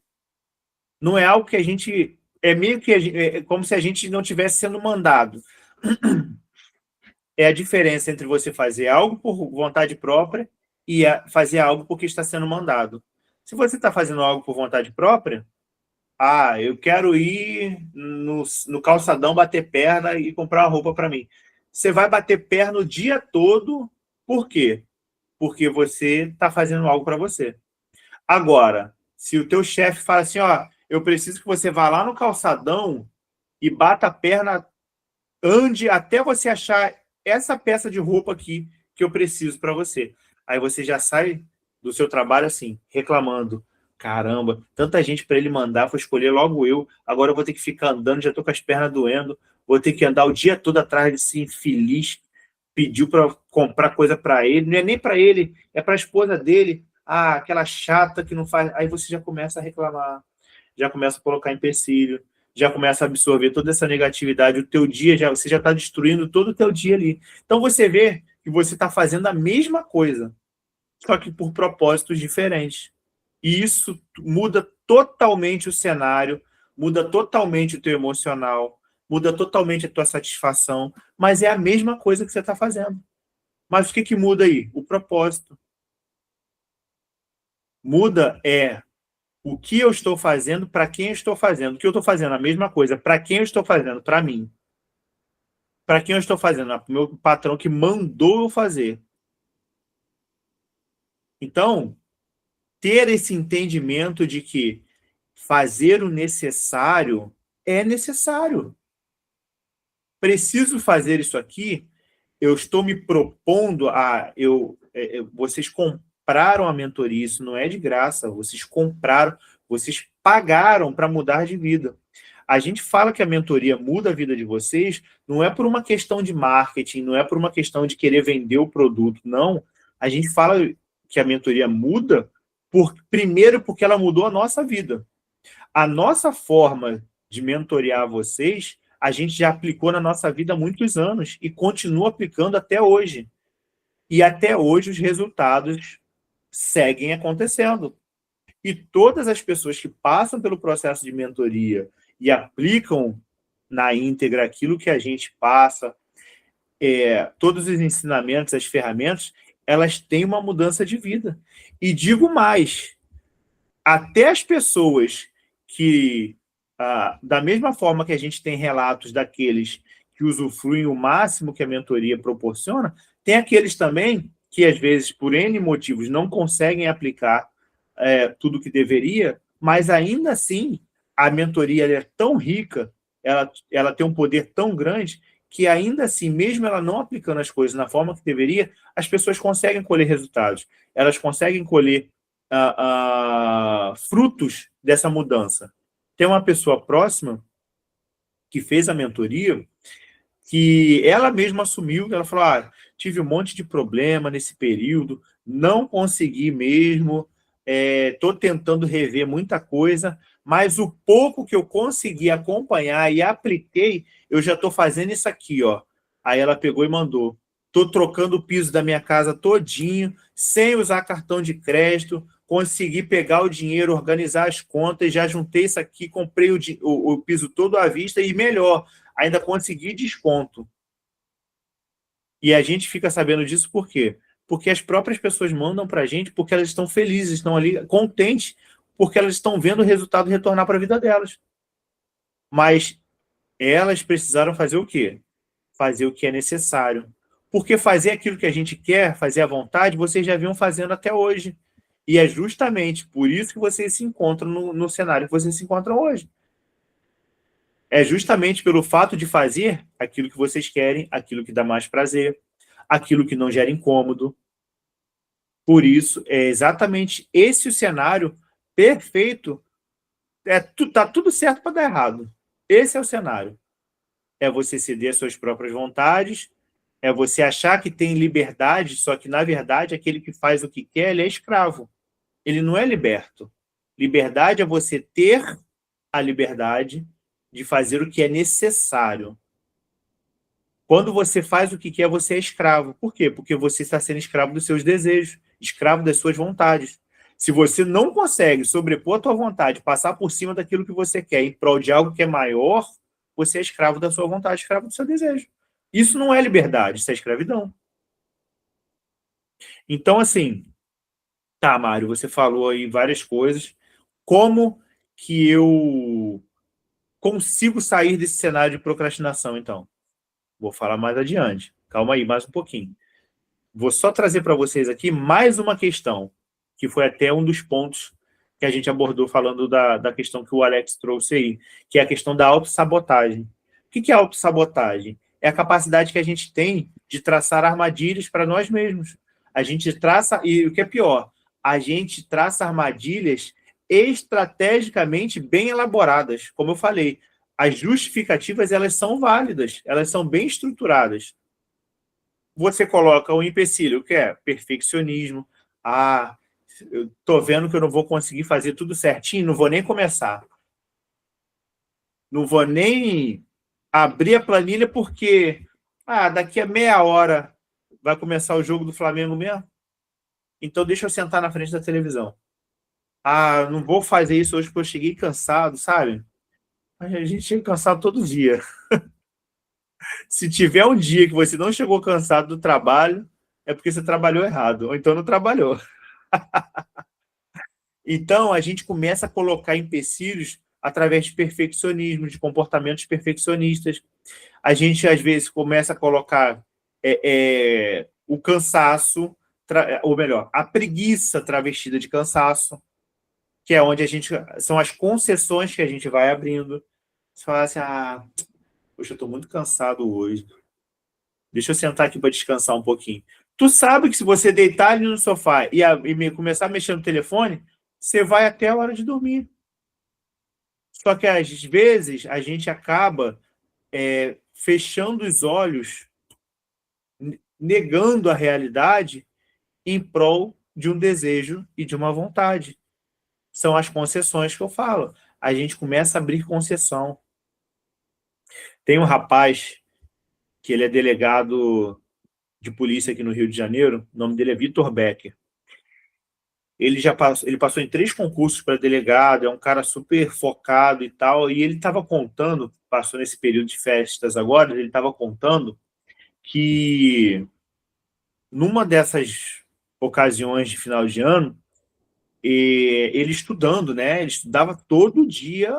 S1: não é algo que a gente... É meio que como se a gente não estivesse sendo mandado. É a diferença entre você fazer algo por vontade própria e fazer algo porque está sendo mandado. Se você está fazendo algo por vontade própria, eu quero ir no calçadão bater perna e comprar uma roupa para mim. Você vai bater perna o dia todo, por quê? Porque você está fazendo algo para você. Agora, se o teu chefe fala assim, eu preciso que você vá lá no calçadão e bata a perna, ande até você achar essa peça de roupa aqui que eu preciso para você. Aí você já sai do seu trabalho assim, reclamando. Caramba, tanta gente para ele mandar, foi escolher logo eu. Agora eu vou ter que ficar andando, já estou com as pernas doendo. Vou ter que andar o dia todo atrás desse infeliz. Pediu para comprar coisa para ele. Não é nem para ele, é para a esposa dele. Aquela chata que não faz... Aí você já começa a reclamar, já começa a colocar empecilho, já começa a absorver toda essa negatividade, o teu dia, você já está destruindo todo o teu dia ali. Então você vê que você está fazendo a mesma coisa, só que por propósitos diferentes. E isso muda totalmente o cenário, muda totalmente o teu emocional, muda totalmente a tua satisfação, mas é a mesma coisa que você está fazendo. Mas o que muda aí? O propósito. Muda o que eu estou fazendo, para quem eu estou fazendo. O que eu estou fazendo? A mesma coisa. Para quem eu estou fazendo? Para mim. Para quem eu estou fazendo? Para o meu patrão que mandou eu fazer. Então, ter esse entendimento de que fazer o necessário é necessário. Preciso fazer isso aqui, eu estou me propondo vocês compraram a mentoria, isso não é de graça, vocês compraram, vocês pagaram para mudar de vida. A gente fala que a mentoria muda a vida de vocês, não é por uma questão de marketing, não é por uma questão de querer vender o produto, não. A gente fala que a mentoria muda, primeiro porque ela mudou a nossa vida. A nossa forma de mentorear vocês, a gente já aplicou na nossa vida há muitos anos e continua aplicando até hoje. E até hoje os resultados seguem acontecendo. E todas as pessoas que passam pelo processo de mentoria e aplicam na íntegra aquilo que a gente passa, todos os ensinamentos, as ferramentas, elas têm uma mudança de vida. E digo mais, até as pessoas que, da mesma forma que a gente tem relatos daqueles que usufruem o máximo que a mentoria proporciona, tem aqueles também que, às vezes, por N motivos, não conseguem aplicar tudo o que deveria, mas ainda assim a mentoria é tão rica, ela tem um poder tão grande, que ainda assim, mesmo ela não aplicando as coisas na forma que deveria, as pessoas conseguem colher resultados, elas conseguem colher frutos dessa mudança. Tem uma pessoa próxima que fez a mentoria, que ela mesma assumiu, ela falou, tive um monte de problema nesse período, não consegui mesmo, estou tentando rever muita coisa, mas o pouco que eu consegui acompanhar e apliquei, eu já estou fazendo isso aqui, ó. Aí ela pegou e mandou, estou trocando o piso da minha casa todinho, sem usar cartão de crédito, consegui pegar o dinheiro, organizar as contas, já juntei isso aqui, comprei o piso todo à vista e melhor, ainda consegui desconto. E a gente fica sabendo disso por quê? porque as próprias pessoas mandam para a gente porque elas estão felizes, estão ali contentes, porque elas estão vendo o resultado retornar para a vida delas. Mas elas precisaram fazer o quê? Fazer o que é necessário. Porque fazer aquilo que a gente quer, fazer à vontade, vocês já vinham fazendo até hoje. E é justamente por isso que vocês se encontram no cenário que vocês se encontram hoje. É justamente pelo fato de fazer aquilo que vocês querem, aquilo que dá mais prazer, aquilo que não gera incômodo. Por isso, é exatamente esse o cenário perfeito. Tá tudo certo para dar errado. Esse é o cenário. É você ceder às suas próprias vontades, é você achar que tem liberdade, só que, na verdade, aquele que faz o que quer, ele é escravo. Ele não é liberto. Liberdade é você ter a liberdade de fazer o que é necessário. Quando você faz o que quer, você é escravo. Por quê? Porque você está sendo escravo dos seus desejos, escravo das suas vontades. Se você não consegue sobrepor a tua vontade, passar por cima daquilo que você quer em prol de algo que é maior, você é escravo da sua vontade, escravo do seu desejo. Isso não é liberdade, isso é escravidão. Então, assim, tá, Mário, você falou aí várias coisas. Como que eu consigo sair desse cenário de procrastinação, então? Vou falar mais adiante. Calma aí, mais um pouquinho. Vou só trazer para vocês aqui mais uma questão, que foi até um dos pontos que a gente abordou falando da questão que o Alex trouxe aí, que é a questão da autossabotagem. O que é autossabotagem? É a capacidade que a gente tem de traçar armadilhas para nós mesmos. A gente traça, e o que é pior, a gente traça armadilhas estrategicamente bem elaboradas. Como eu falei, as justificativas, elas são válidas, elas são bem estruturadas. Você coloca o empecilho, que é perfeccionismo. Eu estou vendo que eu não vou conseguir fazer tudo certinho, não vou nem começar. Não vou nem abrir a planilha porque daqui a meia hora vai começar o jogo do Flamengo mesmo. Então deixa eu sentar na frente da televisão. Não vou fazer isso hoje porque eu cheguei cansado, sabe? Mas a gente chega cansado todo dia. Se tiver um dia que você não chegou cansado do trabalho, é porque você trabalhou errado, ou então não trabalhou. Então, a gente começa a colocar empecilhos através de perfeccionismo, de comportamentos perfeccionistas. A gente, às vezes, começa a colocar o cansaço, ou melhor, a preguiça travestida de cansaço, que é onde são as concessões que a gente vai abrindo. Você fala assim, poxa, eu estou muito cansado hoje. Deixa eu sentar aqui para descansar um pouquinho. Tu sabe que se você deitar ali no sofá e começar a mexer no telefone, você vai até a hora de dormir. Só que, às vezes, a gente acaba fechando os olhos, negando a realidade em prol de um desejo e de uma vontade. São as concessões que eu falo. A gente começa a abrir concessão. Tem um rapaz que ele é delegado de polícia aqui no Rio de Janeiro, o nome dele é Vitor Becker. Ele passou em 3 concursos para delegado, é um cara super focado e tal, e ele estava contando, passou nesse período de festas agora, ele estava contando que numa dessas ocasiões de final de ano, ele estudando, né? Ele estudava todo dia,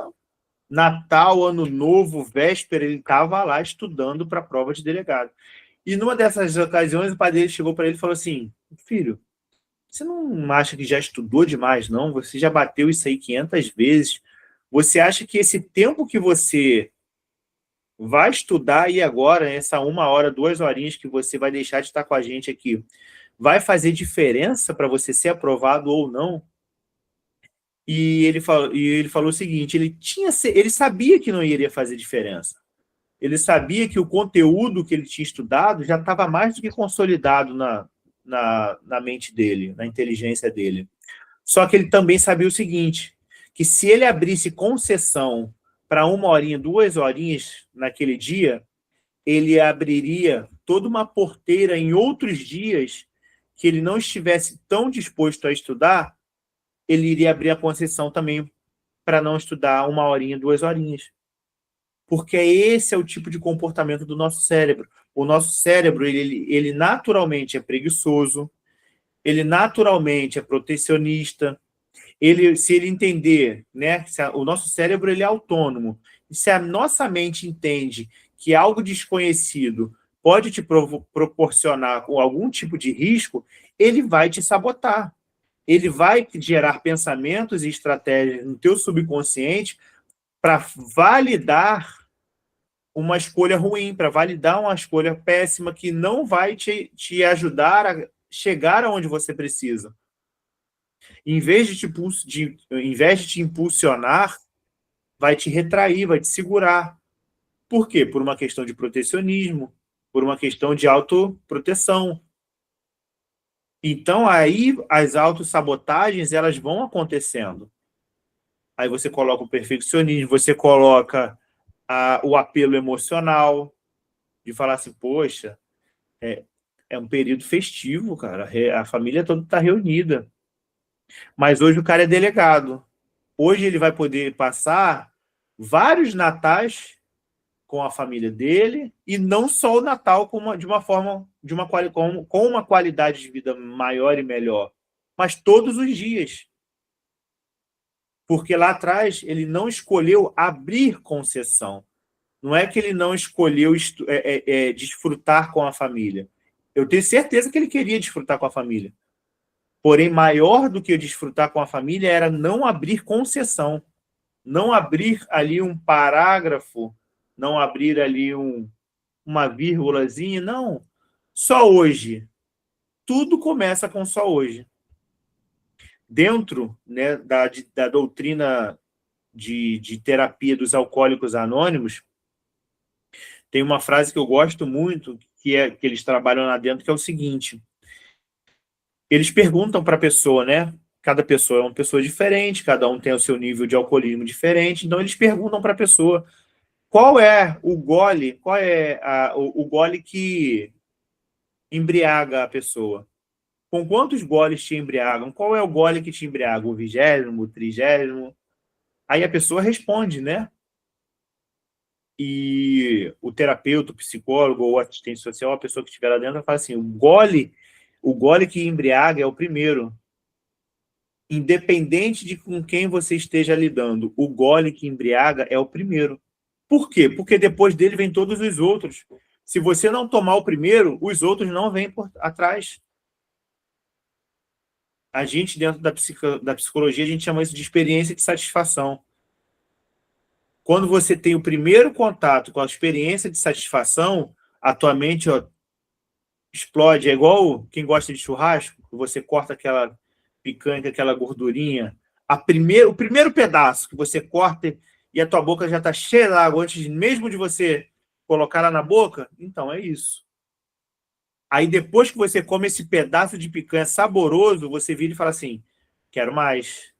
S1: Natal, Ano Novo, véspera, ele estava lá estudando para a prova de delegado. E numa dessas ocasiões, o pai dele chegou para ele e falou assim, filho, você não acha que já estudou demais, não? Você já bateu isso aí 500 vezes. Você acha que esse tempo que você vai estudar aí agora, essa 1 hora, 2 horinhas que você vai deixar de estar com a gente aqui, vai fazer diferença para você ser aprovado ou não? E ele falou o seguinte, ele sabia que não iria fazer diferença. Ele sabia que o conteúdo que ele tinha estudado já estava mais do que consolidado na mente dele, na inteligência dele. Só que ele também sabia o seguinte, que se ele abrisse concessão para 1 horinha, 2 horinhas naquele dia, ele abriria toda uma porteira em outros dias que ele não estivesse tão disposto a estudar, ele iria abrir a concessão também para não estudar 1 horinha, 2 horinhas. Porque esse é o tipo de comportamento do nosso cérebro. O nosso cérebro, ele naturalmente é preguiçoso, ele naturalmente é protecionista, se ele entender, né, o nosso cérebro ele é autônomo, e se a nossa mente entende que algo desconhecido pode te proporcionar algum tipo de risco, ele vai te sabotar. Ele vai gerar pensamentos e estratégias no teu subconsciente para validar uma escolha ruim, para validar uma escolha péssima que não vai te ajudar a chegar aonde você precisa. Em vez de te impulsionar, vai te retrair, vai te segurar. Por quê? Por uma questão de protecionismo, por uma questão de autoproteção. Então, aí, as autossabotagens, elas vão acontecendo. Aí você coloca o perfeccionismo, você coloca o apelo emocional, de falar assim, poxa, é um período festivo, cara, a família toda está reunida. Mas hoje o cara é delegado. Hoje ele vai poder passar vários natais com a família dele, e não só o Natal com uma qualidade de vida maior e melhor, mas todos os dias. Porque lá atrás ele não escolheu abrir concessão. Não é que ele não escolheu desfrutar com a família. Eu tenho certeza que ele queria desfrutar com a família. Porém, maior do que desfrutar com a família era não abrir concessão. Não abrir ali um parágrafo, não abrir ali uma vírgulazinha, não. Só hoje. Tudo começa com só hoje. Dentro, né, da doutrina de terapia dos alcoólicos anônimos, tem uma frase que eu gosto muito, que eles trabalham lá dentro, que é o seguinte. Eles perguntam para a pessoa, né? Cada pessoa é uma pessoa diferente, cada um tem o seu nível de alcoolismo diferente, então eles perguntam para a pessoa qual é o gole, o gole que embriaga a pessoa. Com quantos goles te embriagam? Qual é o gole que te embriaga? O 20º, o 30º? Aí a pessoa responde, né? E o terapeuta, o psicólogo ou o assistente social, a pessoa que estiver lá dentro, fala assim, o gole que embriaga é o primeiro. Independente de com quem você esteja lidando, o gole que embriaga é o primeiro. Por quê? Porque depois dele vem todos os outros. Se você não tomar o primeiro, os outros não vêm por atrás. A gente, dentro da psicologia, a gente chama isso de experiência de satisfação. Quando você tem o primeiro contato com a experiência de satisfação, a tua mente explode. É igual quem gosta de churrasco, você corta aquela picanha, aquela gordurinha. O primeiro pedaço que você corta e a tua boca já está cheia d'água antes mesmo de você colocar ela na boca, então é isso. Aí depois que você come esse pedaço de picanha saboroso, você vira e fala assim, quero mais.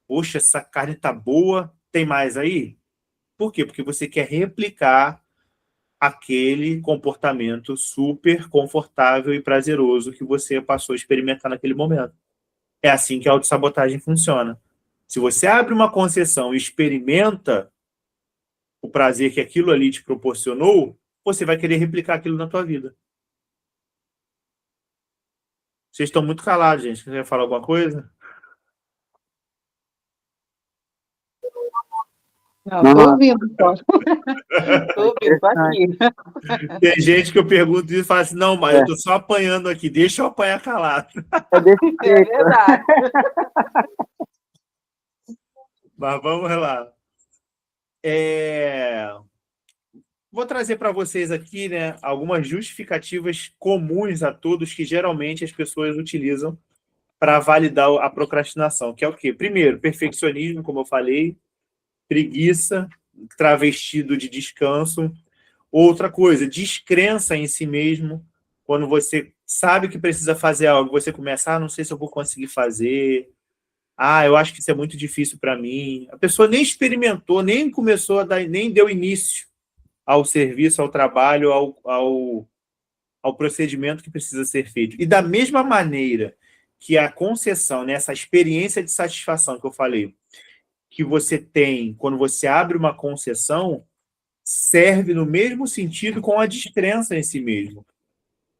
S1: Poxa, essa carne tá boa, tem mais aí? Por quê? Porque você quer replicar aquele comportamento super confortável e prazeroso que você passou a experimentar naquele momento. É assim que a autossabotagem funciona. Se você abre uma concessão e experimenta o prazer que aquilo ali te proporcionou, você vai querer replicar aquilo na tua vida. Vocês estão muito calados, gente. Você quer falar alguma coisa?
S3: Não, estou ouvindo, só. Estou ouvindo, estou aqui.
S1: Tem gente que eu pergunto e fala assim, não, mas eu estou só apanhando aqui, deixa eu apanhar calado.
S3: É verdade.
S1: Mas vamos lá. Vou trazer para vocês aqui, né, algumas justificativas comuns a todos que geralmente as pessoas utilizam para validar a procrastinação, que é o quê? Primeiro, perfeccionismo, como eu falei, preguiça, travestido de descanso. Outra coisa, descrença em si mesmo. Quando você sabe que precisa fazer algo, você começa, não sei se eu vou conseguir fazer. Eu acho que isso é muito difícil para mim. A pessoa nem experimentou, nem começou a dar, nem deu início ao serviço, ao trabalho, ao procedimento que precisa ser feito. E da mesma maneira que a concessão, né, essa experiência de satisfação que eu falei, que você tem quando você abre uma concessão, serve no mesmo sentido com a descrença em si mesmo.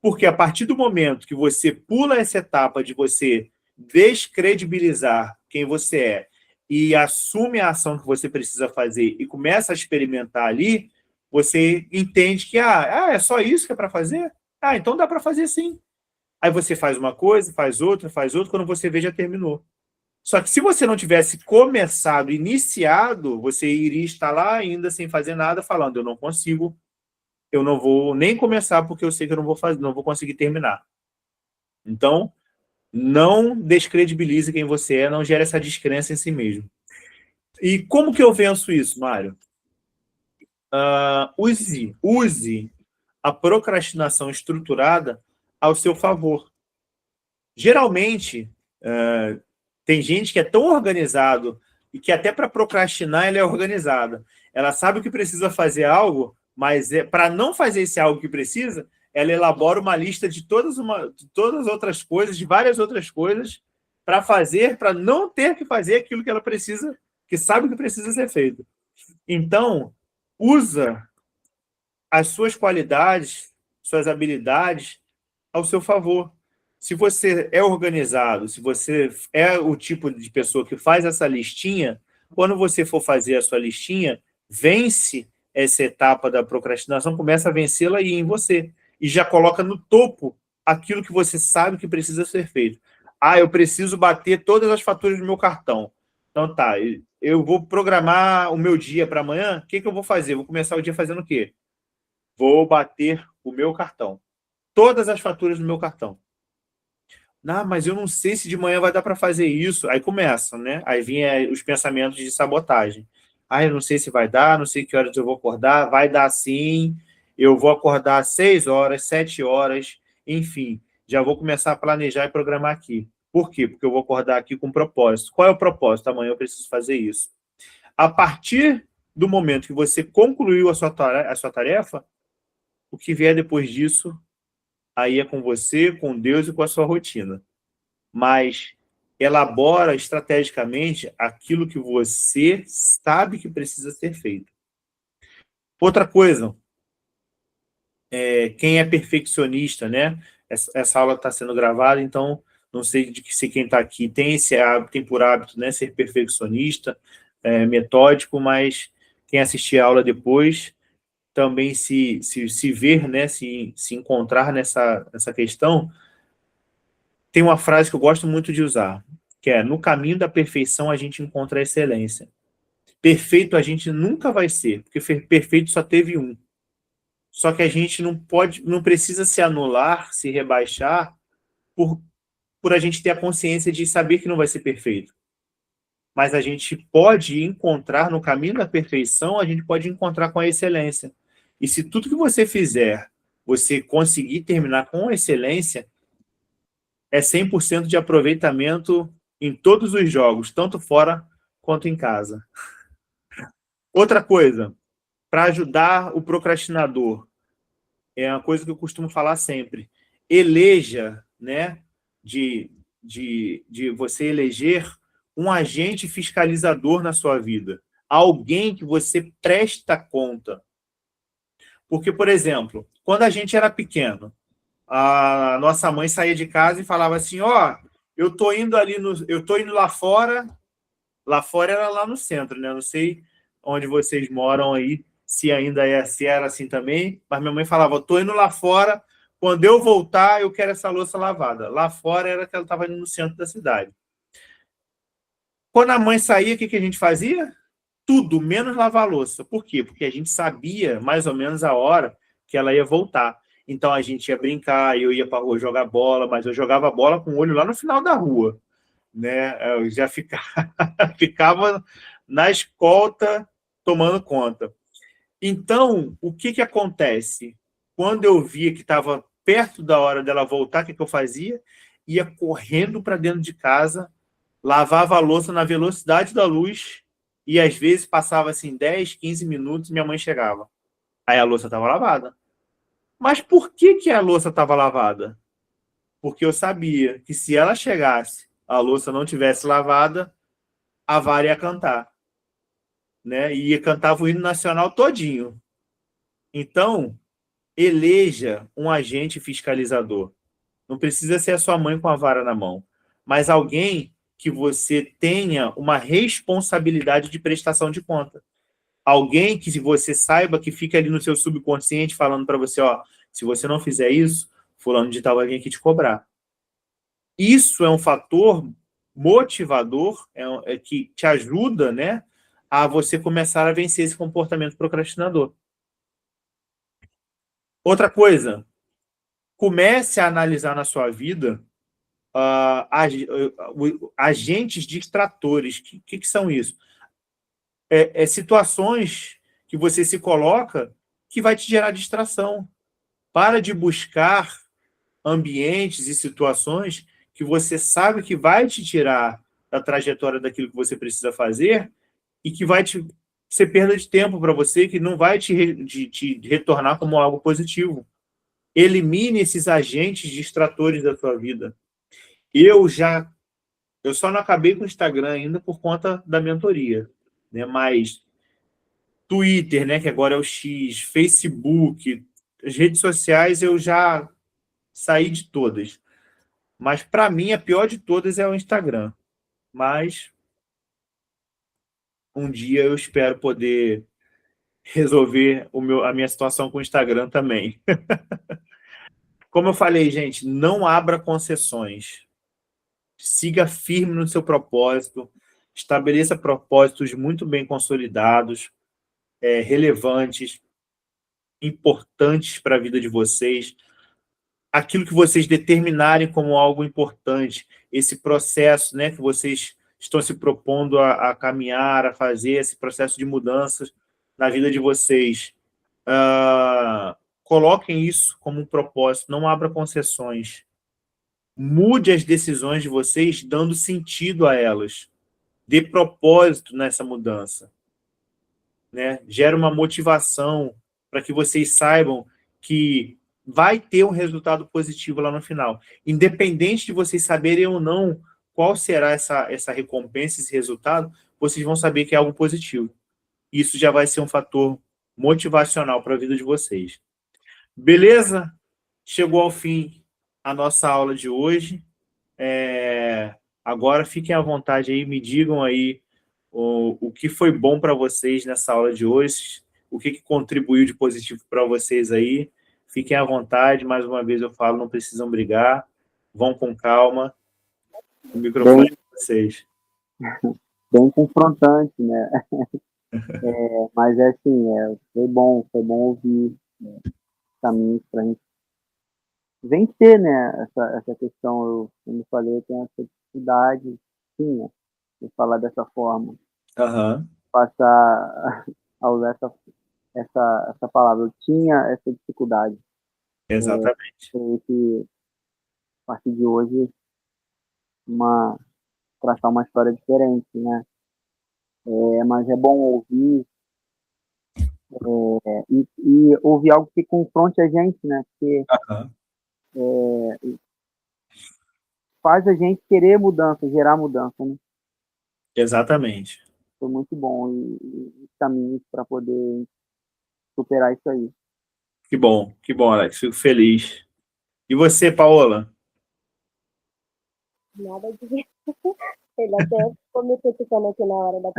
S1: Porque a partir do momento que você pula essa etapa de você descredibilizar quem você é e assume a ação que você precisa fazer e começa a experimentar ali, você entende que é só isso que é para fazer? Então dá para fazer sim. Aí você faz uma coisa, faz outra, quando você vê já terminou. Só que se você não tivesse começado, iniciado, você iria estar lá ainda sem fazer nada, falando, eu não consigo, eu não vou nem começar porque eu sei que eu não vou conseguir terminar. Então, não descredibilize quem você é, não gere essa descrença em si mesmo. E como que eu venço isso, Mário? Use a procrastinação estruturada ao seu favor. Geralmente, tem gente que é tão organizado e que até para procrastinar ela é organizada. Ela sabe o que precisa fazer algo, mas para não fazer esse algo que precisa, ela elabora uma lista de todas as outras coisas, de várias outras coisas, para fazer, para não ter que fazer aquilo que ela precisa, que sabe que precisa ser feito. Então, usa as suas qualidades, suas habilidades ao seu favor. Se você é organizado, se você é o tipo de pessoa que faz essa listinha, quando você for fazer a sua listinha, vence essa etapa da procrastinação, começa a vencê-la aí em você. E já coloca no topo aquilo que você sabe que precisa ser feito. Eu preciso bater todas as faturas do meu cartão. Então tá, eu vou programar o meu dia para amanhã, o que eu vou fazer? Vou começar o dia fazendo o quê? Vou bater o meu cartão. Todas as faturas do meu cartão. Mas eu não sei se de manhã vai dar para fazer isso. Aí começa, né? Aí vinha os pensamentos de sabotagem. Eu não sei se vai dar, não sei que horas eu vou acordar. Vai dar sim. Eu vou acordar às 6 horas, 7 horas, enfim. Já vou começar a planejar e programar aqui. Por quê? Porque eu vou acordar aqui com um propósito. Qual é o propósito? Amanhã eu preciso fazer isso. A partir do momento que você concluiu a sua tarefa, o que vier depois disso, aí é com você, com Deus e com a sua rotina. Mas elabora estrategicamente aquilo que você sabe que precisa ser feito. Outra coisa, quem é perfeccionista, né? Essa aula está sendo gravada, então não sei se quem está aqui tem por hábito, né, ser perfeccionista, metódico, mas quem assistir a aula depois também se ver, né, se encontrar nessa questão. Tem uma frase que eu gosto muito de usar, que é: no caminho da perfeição a gente encontra a excelência. Perfeito a gente nunca vai ser, porque perfeito só teve um. Só que a gente não precisa se anular, se rebaixar, por a gente ter a consciência de saber que não vai ser perfeito. Mas a gente pode encontrar, no caminho da perfeição, a gente pode encontrar com a excelência. E se tudo que você fizer, você conseguir terminar com excelência, é 100% de aproveitamento em todos os jogos, tanto fora quanto em casa. Outra coisa, para ajudar o procrastinador, é uma coisa que eu costumo falar sempre: eleja, né, de você eleger um agente fiscalizador na sua vida, alguém que você presta conta. Porque, por exemplo, quando a gente era pequeno, a nossa mãe saía de casa e falava assim: eu tô indo lá fora. Lá fora era lá no centro, né? Não sei onde vocês moram aí, se era assim também, mas minha mãe falava: tô indo lá fora, quando eu voltar, eu quero essa louça lavada. Lá fora era que ela estava indo no centro da cidade. Quando a mãe saía, o que a gente fazia? Tudo, menos lavar a louça. Por quê? Porque a gente sabia mais ou menos a hora que ela ia voltar. Então a gente ia brincar, eu ia para a rua jogar bola, mas eu jogava bola com o olho lá no final da rua, né? Eu já ficava na escolta tomando conta. Então, o que acontece? Quando eu via que estava perto da hora dela voltar, o que eu fazia? Ia correndo para dentro de casa, lavava a louça na velocidade da luz e às vezes passava assim 10, 15 minutos e minha mãe chegava. Aí a louça estava lavada. Mas por que a louça estava lavada? Porque eu sabia que se ela chegasse, a louça não tivesse lavada, a vara ia cantar, né? E ia cantar o hino nacional todinho. Então, eleja um agente fiscalizador. Não precisa ser a sua mãe com a vara na mão, mas alguém que você tenha uma responsabilidade de prestação de conta. Alguém que você saiba que fica ali no seu subconsciente falando para você, ó, se você não fizer isso, fulano de tal vai vir aqui te cobrar. Isso é um fator motivador, que te ajuda, né, a você começar a vencer esse comportamento procrastinador. Outra coisa, comece a analisar na sua vida agentes distratores. Que são isso? Situações que você se coloca que vai te gerar distração. Para de buscar ambientes e situações que você sabe que vai te tirar da trajetória daquilo que você precisa fazer e que vai ser perda de tempo para você, que não vai te retornar como algo positivo. Elimine esses agentes distratores da sua vida. Eu só não acabei com o Instagram ainda por conta da mentoria, né? Mas Twitter, né, que agora é o X, Facebook, as redes sociais eu já saí de todas. Mas para mim a pior de todas é o Instagram. Mas um dia eu espero poder resolver a minha situação com o Instagram também. Como eu falei, gente, não abra concessões. Siga firme no seu propósito, estabeleça propósitos muito bem consolidados, relevantes, importantes para a vida de vocês, aquilo que vocês determinarem como algo importante, esse processo, né, que vocês estão se propondo a caminhar, a fazer, esse processo de mudanças na vida de vocês. Coloquem isso como um propósito, não abra concessões. Mude as decisões de vocês dando sentido a elas. Dê propósito nessa mudança, né? Gera uma motivação para que vocês saibam que vai ter um resultado positivo lá no final. Independente de vocês saberem ou não qual será essa recompensa, esse resultado, vocês vão saber que é algo positivo. Isso já vai ser um fator motivacional para a vida de vocês. Beleza? Chegou ao fim a nossa aula de hoje. Agora fiquem à vontade aí, me digam aí o que foi bom para vocês nessa aula de hoje, o que contribuiu de positivo para vocês aí. Fiquem à vontade, mais uma vez eu falo, não precisam brigar, vão com calma. O microfone é de vocês.
S2: Bem confrontante, né? Mas assim, foi bom ouvir caminhos para a gente vencer, né? Essa questão, como eu falei, eu tenho essa dificuldade, sim, né, de falar dessa forma. Passar a usar essa palavra. Eu tinha essa dificuldade.
S1: Exatamente.
S2: Que, a partir de hoje, traçar uma história diferente, né? Mas é bom ouvir e ouvir algo que confronte a gente, né? Porque faz a gente querer mudança, gerar mudança, né?
S1: Exatamente.
S2: Foi muito bom e caminhos para poder superar isso aí.
S1: Que bom, Alex. Fico feliz. E você, Paola?
S4: Nada de... Ele até ficou me criticando aqui na hora da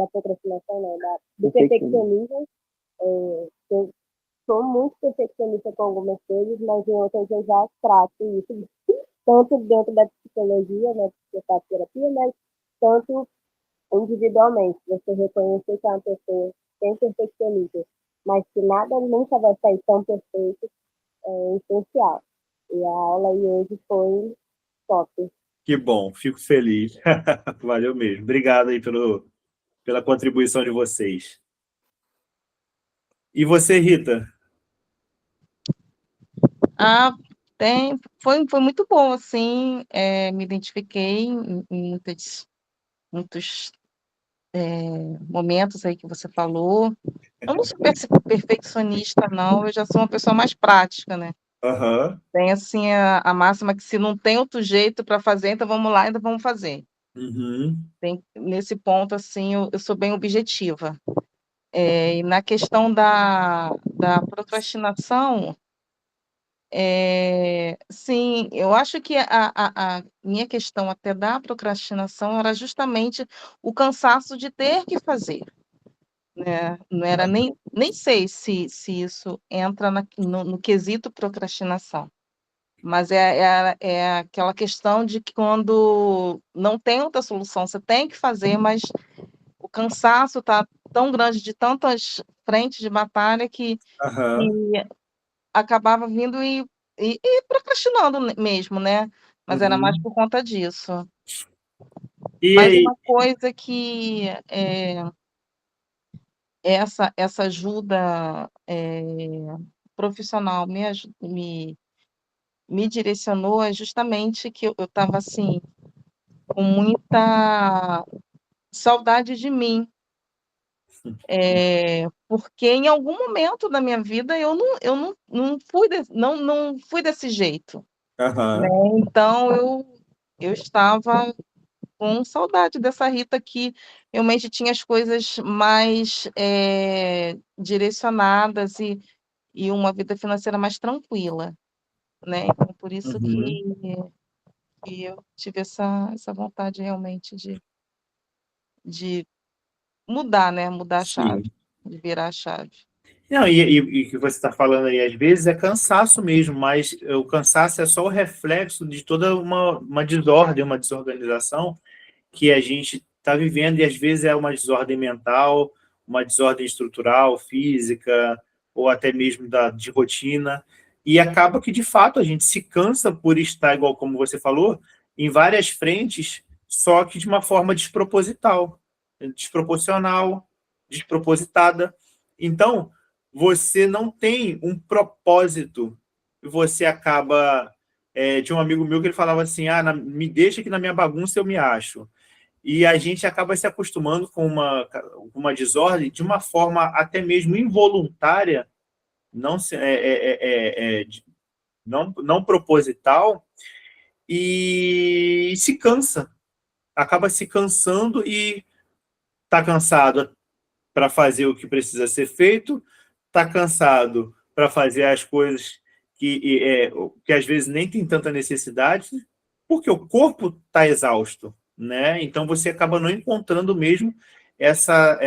S4: procrastinação, não, do perfeccionismo. Eu sou muito perfeccionista com algumas coisas, mas em outras eu já trato isso, tanto dentro da psicologia, né, que eu faço terapia, mas tanto individualmente. Você reconhecer que é uma pessoa sem perfeccionismo, mas que nada nunca vai sair tão perfeito, é essencial. E a aula aí hoje foi top.
S1: Que bom, fico feliz. Valeu mesmo. Obrigado aí pela contribuição de vocês. E você, Rita?
S3: Foi muito bom, assim, me identifiquei em muitos momentos aí que você falou. Eu não sou perfeccionista, não, eu já sou uma pessoa mais prática, né? Tem, assim, a máxima que se não tem outro jeito para fazer, então vamos lá, ainda vamos fazer. Nesse ponto, assim, eu sou bem objetiva. E na questão da da procrastinação, sim, eu acho que a minha questão até da procrastinação era justamente o cansaço de ter que fazer, né? Não era nem sei se isso entra no quesito procrastinação, mas é aquela questão de que quando não tem outra solução, você tem que fazer, mas o cansaço está tão grande de tantas frentes de batalha que
S1: Aham.
S3: acabava vindo e procrastinando mesmo, né? Mas era mais
S1: Uhum.
S3: por conta disso.
S1: E
S3: Mas
S1: aí?
S3: uma coisa que essa ajuda profissional me direcionou é justamente que eu estava assim, com muita saudade de mim. Porque em algum momento da minha vida eu não fui desse jeito, né?
S1: Aham.
S3: Então eu estava com saudade dessa Rita que realmente tinha as coisas mais direcionadas e uma vida financeira mais tranquila, né? Então, por isso
S1: Uhum.
S3: que eu tive essa vontade realmente de mudar, né? Mudar a chave,
S1: Sim.
S3: de virar a chave.
S1: Não, e o que você está falando aí, às vezes é cansaço mesmo, mas o cansaço é só o reflexo de toda uma desordem, uma desorganização que a gente está vivendo, e às vezes é uma desordem mental, uma desordem estrutural, física, ou até mesmo de rotina, e acaba que, de fato, a gente se cansa por estar, igual como você falou, em várias frentes, só que de uma forma desproposital, desproporcional, despropositada. Então, você não tem um propósito, e você acaba... tinha um amigo meu que ele falava assim, me deixa que na minha bagunça eu me acho. E a gente acaba se acostumando com uma desordem de uma forma até mesmo involuntária, não, não proposital, e se cansa. Acaba se cansando e está cansado para fazer o que precisa ser feito, está cansado para fazer as coisas que às vezes nem tem tanta necessidade, porque o corpo está exausto, né? Então você acaba não encontrando mesmo essa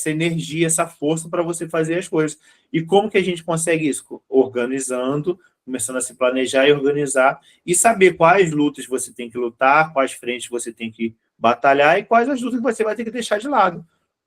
S1: energia, essa força para você fazer as coisas. E como que a gente consegue isso? Organizando, começando a se planejar e organizar, e saber quais lutas você tem que lutar, quais frentes você tem que batalhar e quais as lutas que você vai ter que deixar de lado.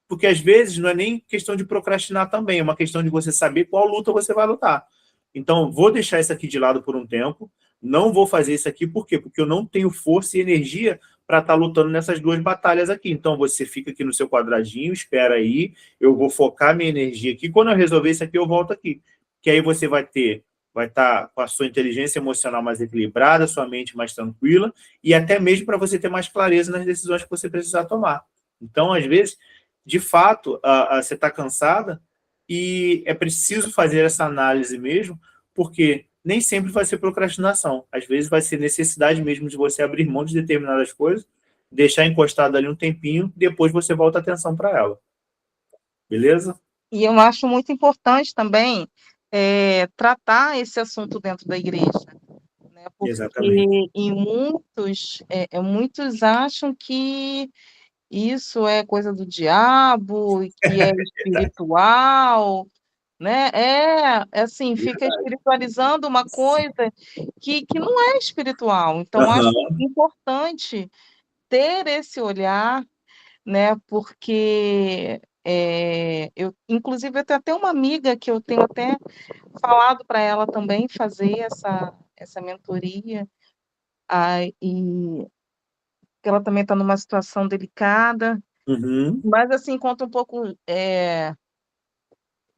S1: Porque às vezes não é nem questão de procrastinar também, é uma questão de você saber qual luta você vai lutar. Então, vou deixar isso aqui de lado por um tempo, não vou fazer isso aqui, por quê? Porque eu não tenho força e energia para estar lutando nessas duas batalhas aqui. Então, você fica aqui no seu quadradinho, espera aí, eu vou focar minha energia aqui, quando eu resolver isso aqui, eu volto aqui. Que aí você vai estar com a sua inteligência emocional mais equilibrada, sua mente mais tranquila, e até mesmo para você ter mais clareza nas decisões que você precisar tomar. Então, às vezes, de fato, você está cansada e é preciso fazer essa análise mesmo, porque nem sempre vai ser procrastinação. Às vezes vai ser necessidade mesmo de você abrir mão de determinadas coisas, deixar encostado ali um tempinho, depois você volta a atenção para ela. Beleza?
S3: E eu acho muito importante também tratar esse assunto dentro da igreja, né?
S1: Exatamente.
S3: Porque muitos acham que isso é coisa do diabo, e que é
S1: Verdade.
S3: espiritual, né? Assim, fica
S1: Verdade.
S3: espiritualizando uma coisa que não é espiritual. Então, acho
S1: Aham.
S3: importante ter esse olhar, né? Porque inclusive, eu tenho até uma amiga que eu tenho até falado para ela também fazer essa mentoria, e ela também está numa situação delicada,
S1: Uhum.
S3: mas assim, conta um pouco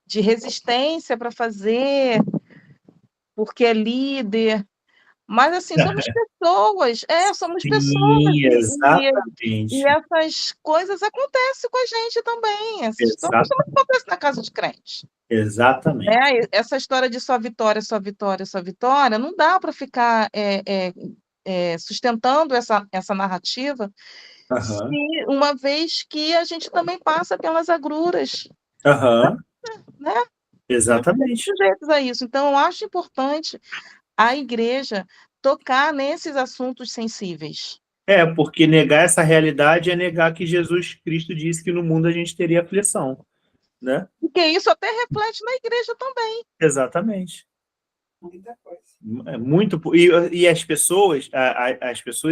S3: de resistência para fazer, porque é líder. Mas assim, somos pessoas,
S1: Sim,
S3: e
S1: exatamente.
S3: essas coisas acontecem com a gente também, essas histórias
S1: Exata,
S3: também acontecem na casa de crente,
S1: exatamente.
S3: né? E essa história de só vitória, só vitória, só vitória, não dá para ficar sustentando essa narrativa, se
S1: Aham.
S3: uma vez que a gente também passa pelas agruras,
S1: Aham.
S3: né?
S1: Exatamente.
S3: Sujeitos a isso. Então, eu acho importante a igreja tocar nesses assuntos sensíveis.
S1: Porque negar essa realidade é negar que Jesus Cristo disse que no mundo a gente teria aflição, né?
S3: Porque isso até reflete na igreja também.
S1: Exatamente.
S5: Muita coisa.
S1: É muito. E as pessoas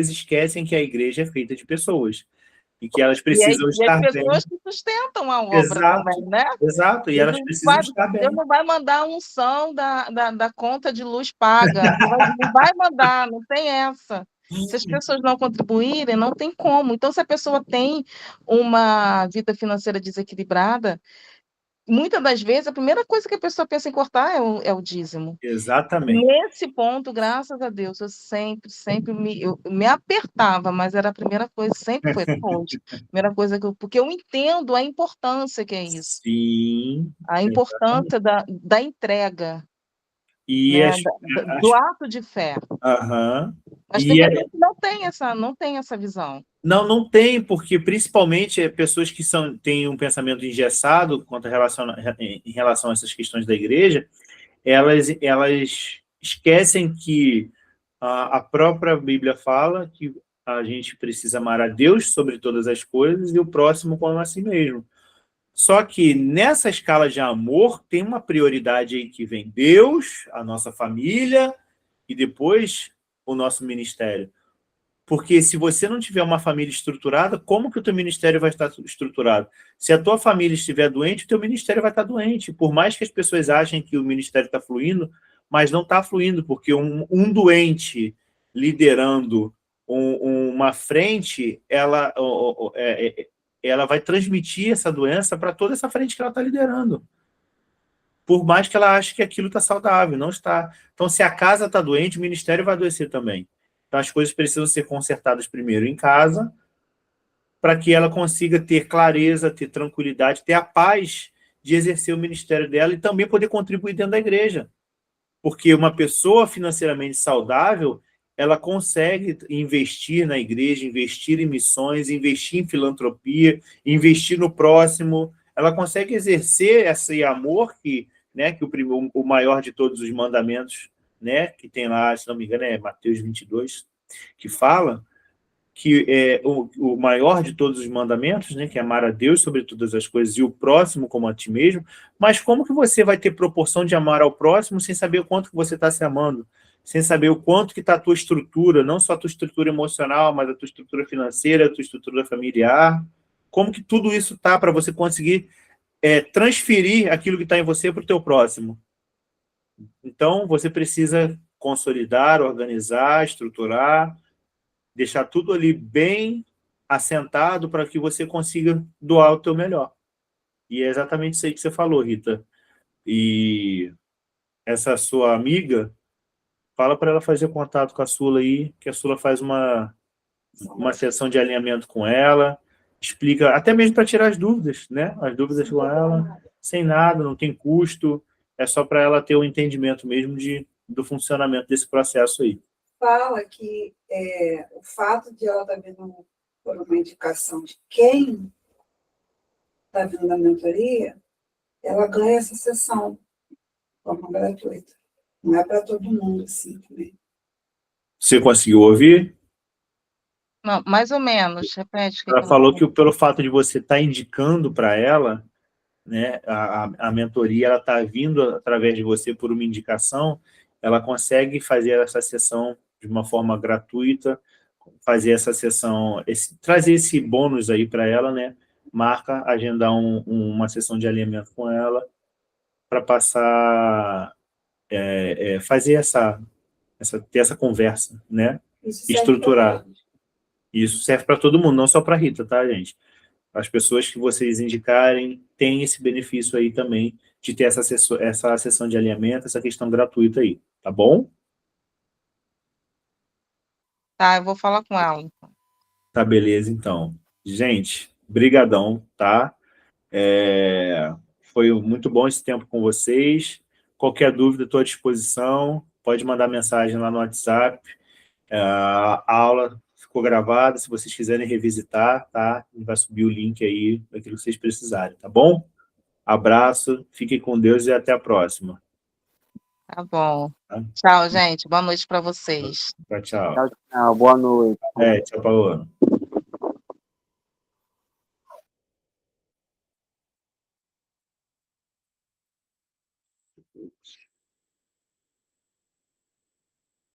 S1: esquecem que a igreja é feita de pessoas e que elas precisam
S3: E as
S1: estar bem.
S3: pessoas que sustentam a obra
S1: Exato,
S3: também, né?
S1: exato. E elas precisam estar bem.
S3: Deus não vai mandar a unção da conta de luz paga. Não vai mandar, não tem essa. Se as pessoas não contribuírem, não tem como. Então, se a pessoa tem uma vida financeira desequilibrada, muitas das vezes, a primeira coisa que a pessoa pensa em cortar é o dízimo.
S1: Exatamente.
S3: Nesse ponto, graças a Deus, eu sempre eu me apertava, mas era a primeira coisa, sempre foi até hoje. Primeira coisa porque eu entendo a importância que é isso,
S1: Sim.
S3: a importância da entrega,
S1: E
S3: né, do ato de fé.
S1: Aham.
S3: Mas tem pessoas que não tem essa visão.
S1: Não tem, porque principalmente pessoas que têm um pensamento engessado em relação a essas questões da igreja, elas esquecem que a própria Bíblia fala que a gente precisa amar a Deus sobre todas as coisas e o próximo como a si mesmo. Só que nessa escala de amor tem uma prioridade aí que vem Deus, a nossa família e depois o nosso ministério. Porque se você não tiver uma família estruturada, como que o teu ministério vai estar estruturado? Se a tua família estiver doente, o teu ministério vai estar doente. Por mais que as pessoas achem que o ministério está fluindo, mas não está fluindo, porque um doente liderando uma frente, ela vai transmitir essa doença para toda essa frente que ela está liderando. Por mais que ela ache que aquilo está saudável, não está. Então, se a casa está doente, o ministério vai adoecer também. Então, as coisas precisam ser consertadas primeiro em casa, para que ela consiga ter clareza, ter tranquilidade, ter a paz de exercer o ministério dela e também poder contribuir dentro da igreja. Porque uma pessoa financeiramente saudável, ela consegue investir na igreja, investir em missões, investir em filantropia, investir no próximo. Ela consegue exercer esse amor que o maior de todos os mandamentos, né, que tem lá, se não me engano, é Mateus 22, que fala que é o maior de todos os mandamentos, né, que é amar a Deus sobre todas as coisas e o próximo como a ti mesmo. Mas como que você vai ter proporção de amar ao próximo sem saber o quanto que você está se amando? Sem saber o quanto que está a tua estrutura, não só a tua estrutura emocional, mas a tua estrutura financeira, a tua estrutura familiar. Como que tudo isso está para você conseguir transferir aquilo que está em você para o teu próximo? Então, você precisa consolidar, organizar, estruturar, deixar tudo ali bem assentado para que você consiga doar o teu melhor. E é exatamente isso aí que você falou, Rita. E essa sua amiga, fala para ela fazer contato com a Sula aí, que a Sula faz uma sessão de alinhamento com ela, explica, até mesmo para tirar as dúvidas, né? As dúvidas com ela, sem nada, não tem custo, é só para ela ter o entendimento mesmo do funcionamento desse processo aí.
S5: Fala que o fato de ela estar vindo por uma indicação de quem está vindo da mentoria, ela ganha essa sessão de forma gratuita. Não é para todo mundo, assim, também.
S1: Você conseguiu ouvir?
S3: Não, mais ou menos, repete.
S1: Ela falou que pelo fato de você estar indicando para ela, né, a mentoria, ela está vindo através de você por uma indicação, ela consegue fazer essa sessão de uma forma gratuita, fazer essa sessão, trazer esse bônus aí para ela, né? Marca, agendar uma sessão de alinhamento com ela para passar, fazer ter essa conversa, né? Estruturar. Isso serve para todo mundo, não só para a Rita, tá, gente? As pessoas que vocês indicarem têm esse benefício aí também de ter essa sessão de alinhamento, essa questão gratuita aí, tá bom?
S3: Tá, eu vou falar com ela.
S1: Tá, beleza, então. Gente, brigadão, tá? Foi muito bom esse tempo com vocês. Qualquer dúvida, estou à disposição. Pode mandar mensagem lá no WhatsApp. A aula ficou gravada, se vocês quiserem revisitar, tá? Vai subir o link aí daquilo que vocês precisarem, tá bom? Abraço, fiquem com Deus e até a próxima.
S3: Tá bom.
S1: Tá?
S3: Tchau, gente. Boa noite para vocês.
S1: Tchau, tchau.
S2: Tchau, tchau. Boa noite.
S1: Tchau, Paola.